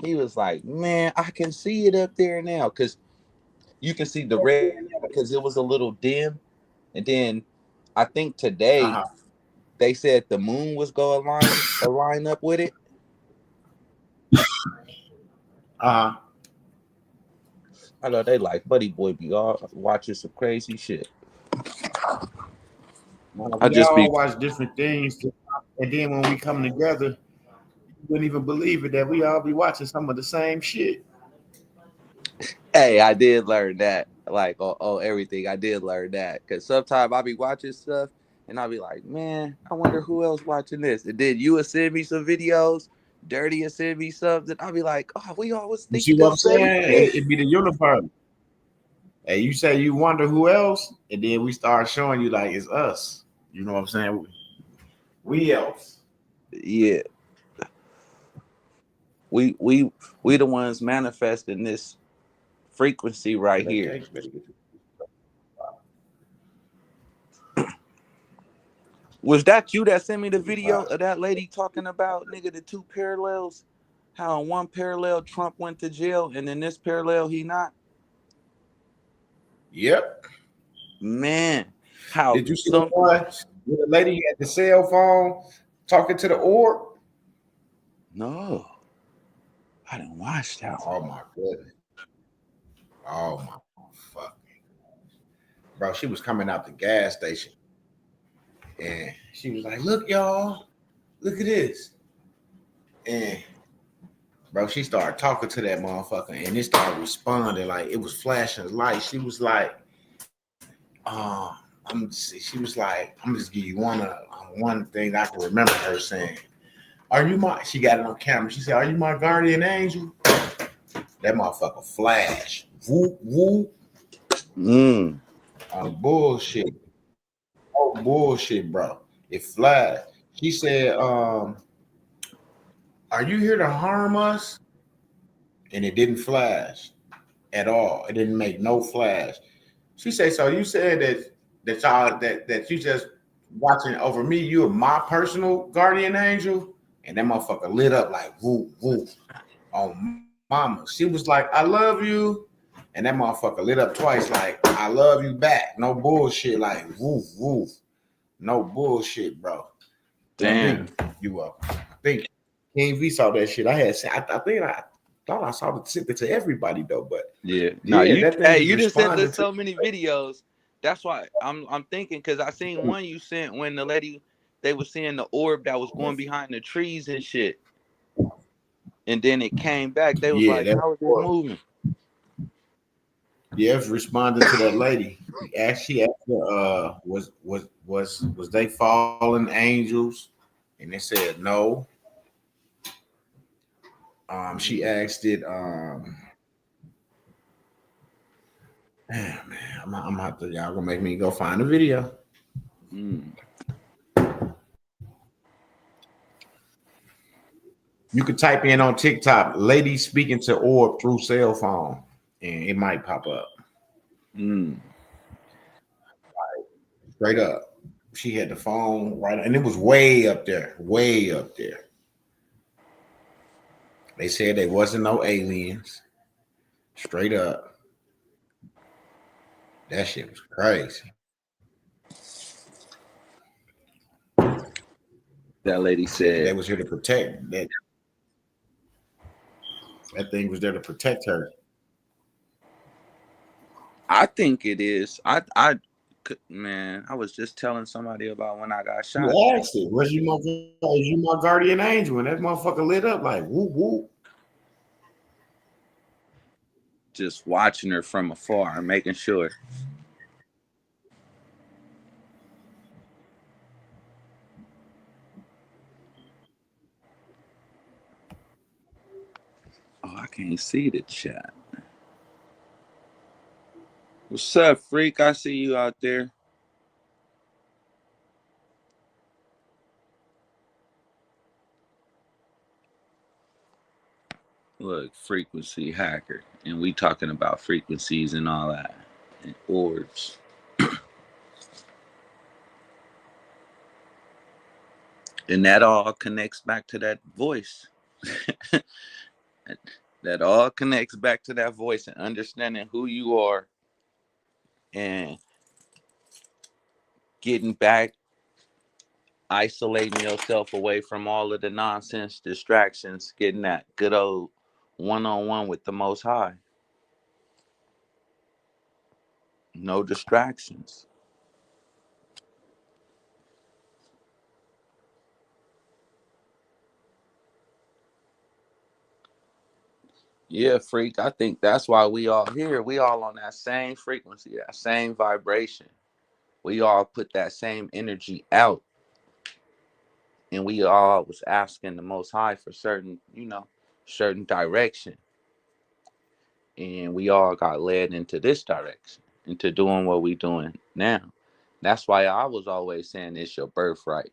He was like, man, I can see it up there now, because you can see the red, because it was a little dim. And then I think today they said the moon was going to align up with it. I know they like Buddy Boy be all watching some crazy shit.
We all watch different things, and then when we come together, you wouldn't even believe it that we all be watching some of the same shit.
Hey, I did learn that. Like, everything. I did learn that. Because sometimes I'll be watching stuff and I'll be like, man, I wonder who else watching this. And then you will send me some videos, Dirty will send me something. I'll be like, oh, we always think
You see what I'm
same
saying?
thing.
It'd be the universe. And you say you wonder who else, and then we start showing you like it's us. You know what I'm saying? We else.
Yeah. We the ones manifesting this frequency right here. Was that you that sent me the video of that lady talking about, nigga, the two parallels? How in one parallel Trump went to jail and in this parallel he not?
Yep.
Man, how
did you see the one with the lady at the cell phone talking to the orb?
No, I didn't watch that.
Oh my goodness. Oh my fucking. Bro, she was coming out the gas station and she was like, look, y'all, look at this. And bro, she started talking to that motherfucker and it started responding like it was flashing lights. She was like, she was like, I'm just give you one thing I can remember her saying. She got it on camera. She said, are you my guardian angel? That motherfucker flash. Whoop, whoop. Bullshit. Oh, bullshit, bro. It flashed. She said, are you here to harm us? And it didn't flash at all. It didn't make no flash. She said, so you said that you just watching over me. You are my personal guardian angel, and that motherfucker lit up like woo woo on mama. She was like, "I love you," and that motherfucker lit up twice like, "I love you back." No bullshit. Like woo woo. No bullshit, bro.
Damn.
You up? I think King V saw that shit. I had. I think I thought I saw it sent it to everybody though, but
Yeah. No,
yeah,
you
that thing
hey,
was
you just sent us
responding to.
so many videos. That's why I'm thinking because I seen one you sent when the lady they was seeing the orb that was going behind the trees and shit. And then it came back. They was
Yeah,
like, how is this moving?
yeah, it was responding to that lady. She asked her, was they fallen angels? And they said no. She asked it. Man, I'm gonna have to. Y'all gonna make me go find the video.
Mm.
You could type in on TikTok, "lady speaking to orb through cell phone," and it might pop up.
Mm.
Straight up. She had the phone right, and it was way up there, way up there. They said there wasn't no aliens. Straight up. That shit was crazy.
That lady
They
said,
was here to protect that. That thing was there to protect her.
I think it is. Man, I was just telling somebody about when I got shot.
You asked it, "Was you my guardian angel?" And that motherfucker lit up like whoop whoop.
Just watching her from afar, making sure. Oh, I can't see the chat. What's up, freak? I see you out there. Look, frequency hacker. And we talking about frequencies and all that. And orbs. And that all connects back to that voice. That all connects back to that voice and understanding who you are and getting back, isolating yourself away from all of the nonsense, distractions, getting that good old one-on-one with the Most High. No distractions. Yeah, freak. I think that's why we all here. We all on that same frequency, that same vibration. We all put that same energy out. And we all was asking the Most High for certain, certain direction. And we all got led into this direction, into doing what we doing now. That's why I was always saying it's your birthright.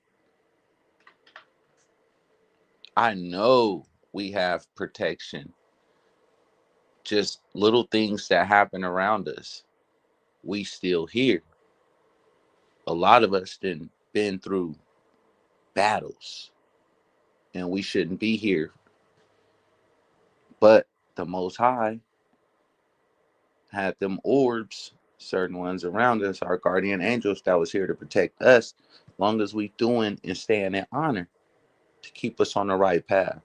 I know we have protection. Just little things that happen around us, we still here. A lot of us didn't been through battles, and we shouldn't be here. But the Most High had them orbs, certain ones around us, our guardian angels that was here to protect us, long as we doing and staying in honor to keep us on the right path.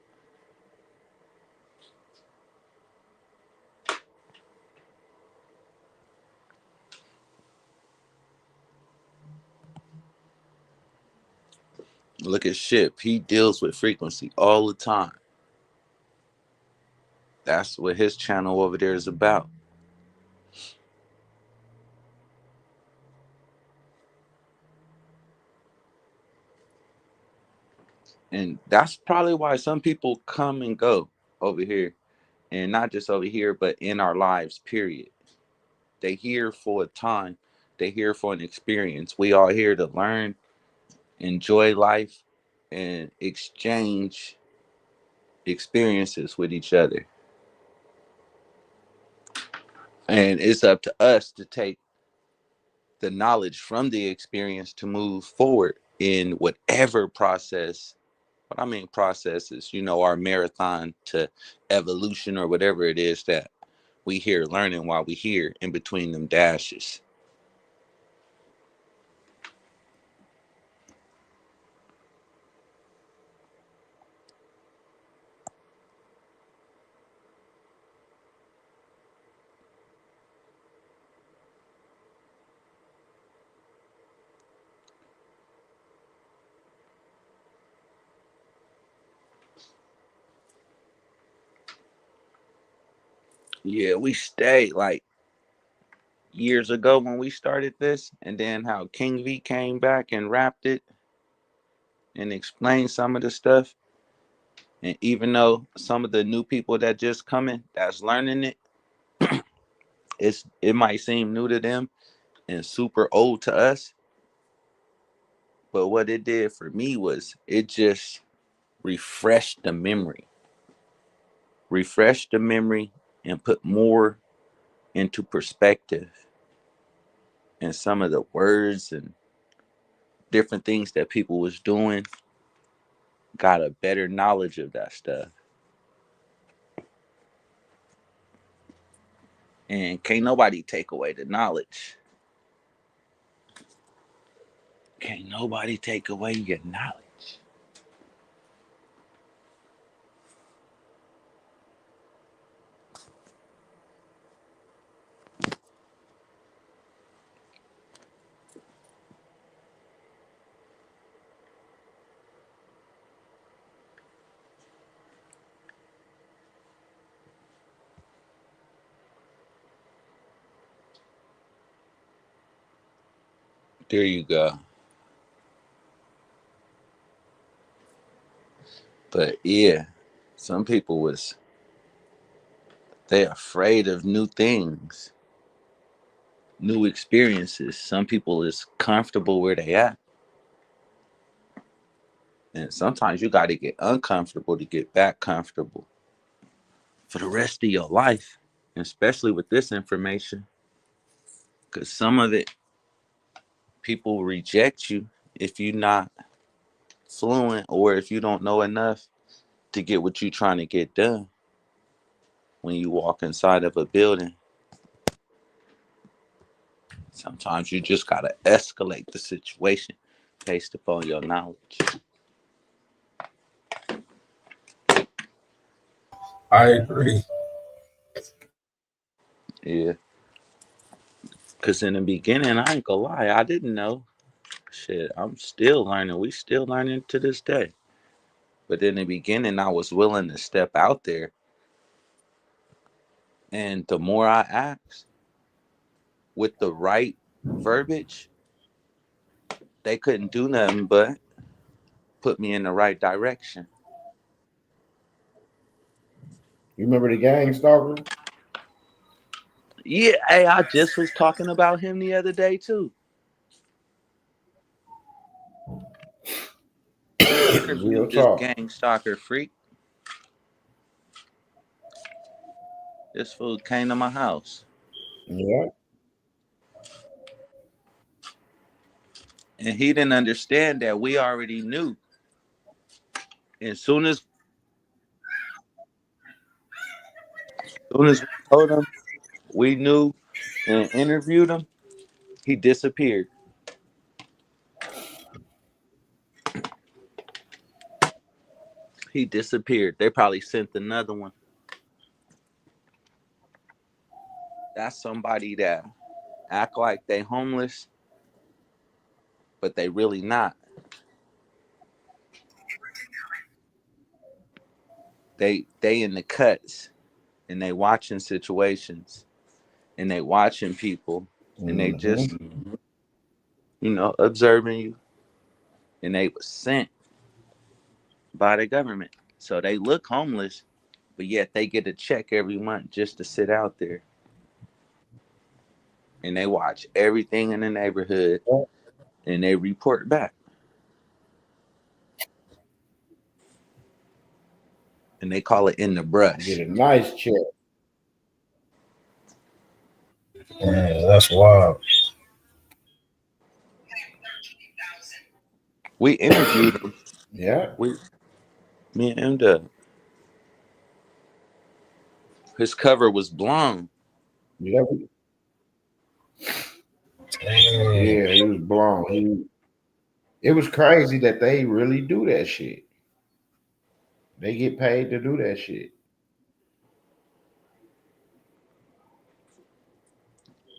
Look at Ship. He deals with frequency all the time. That's what his channel over there is about. And that's probably why some people come and go over here. And not just over here, but in our lives, period. They here for a time. They here for an experience. We all here to learn, enjoy life, and exchange experiences with each other. And it's up to us to take the knowledge from the experience to move forward in whatever process. What I mean process is, our marathon to evolution or whatever it is that we here learning while we here in between them dashes. Yeah, we stayed like years ago when we started this, and then how King V came back and rapped it and explained some of the stuff. And even though some of the new people that just coming that's learning it, it might seem new to them and super old to us. But what it did for me was it just refreshed the memory. And put more into perspective. And some of the words and different things that people was doing, got a better knowledge of that stuff. And can't nobody take away the knowledge. Can't nobody take away your knowledge. There you go. But yeah, some people they're afraid of new things, new experiences. Some people is comfortable where they at. And sometimes you got to get uncomfortable to get back comfortable for the rest of your life, especially with this information. Because some of it, people reject you if you're not fluent or if you don't know enough to get what you're trying to get done when you walk inside of a building. Sometimes you just got to escalate the situation based upon your knowledge.
I agree.
Yeah. Because in the beginning, I ain't gonna lie, I didn't know. Shit, I'm still learning. We still learning to this day. But in the beginning, I was willing to step out there. And the more I asked with the right verbiage, they couldn't do nothing but put me in the right direction.
You remember the Gang Stalker?
Yeah, hey, I just was talking about him the other day too.
Real
This
talk.
Gang Stalker freak. This fool came to my house.
Yeah.
And he didn't understand that we already knew. As soon as we told him we knew and interviewed him, he disappeared. He disappeared. They probably sent another one. That's somebody that act like they homeless, but they really not. They in the cuts and they watching situations and they watching people and they just, observing you. And they was sent by the government. So they look homeless, but yet they get a check every month just to sit out there. And they watch everything in the neighborhood and they report back. And they call it in the brush.
Get a nice check.
Man, that's wild.
We interviewed him.
Yeah.
Me and M-Dub. His cover was blown.
Yeah. Yeah, he was blown. It was crazy that they really do that shit. They get paid to do that shit.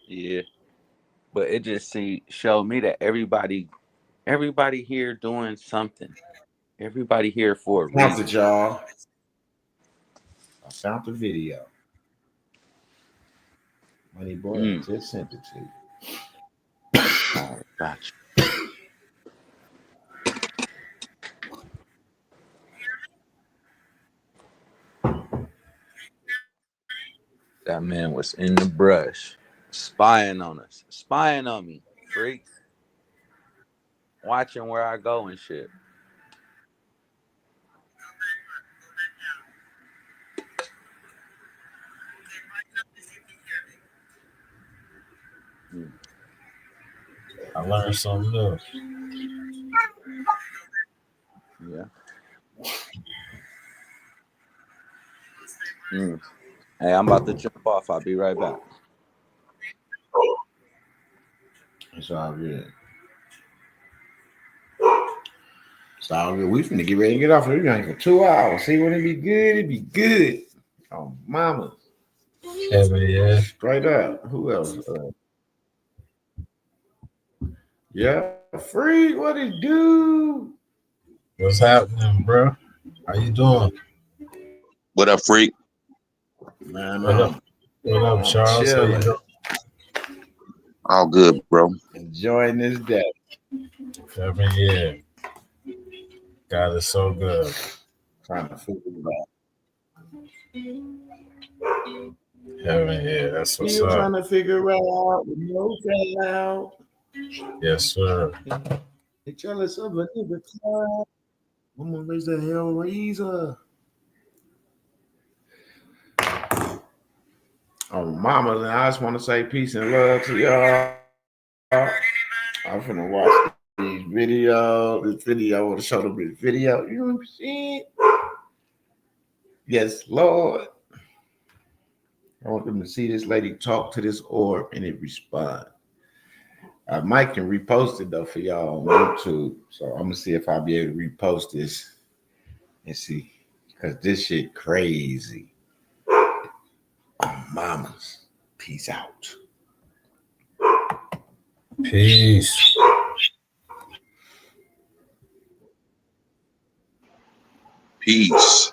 Yeah. But it just showed me that everybody here doing something. Everybody here for a
Found
reason.
it, y'all. I found the video. Money boy, I just sent it to you.
All right, gotcha. That man was in the brush, spying on us, spying on me, freak. Watching where I go and shit.
I learned something new.
Yeah. Hey, I'm about to jump off. I'll be right back.
It's all good. It's all good. We finna get ready to get off. We're going for 2 hours. See when it be good? It be good. Oh, mama.
Yeah.
Straight up. Who else? Yeah. Free. What it do?
What's happening, bro? How you doing?
What up, freak?
Man,
what up, Charles? How you doing?
All good, bro.
Enjoying this day.
Yeah. God is so good.
Trying to figure it out.
Yeah, that's what's
Still
up.
trying to figure out. No out.
Yes, sir.
They jealous of a nigga club. I'm gonna raise the Hellraiser. Oh, mama, I just want to say peace and love to y'all. I'm finna watch these videos. This video, I want to show them this video. You know what I'm saying? Yes, Lord. I want them to see this lady talk to this orb and it respond. Mike can repost it though for y'all on YouTube. So I'm gonna see if I'll be able to repost this and see. Cause this shit crazy. Oh, mamas. Peace out.
Peace.
Peace.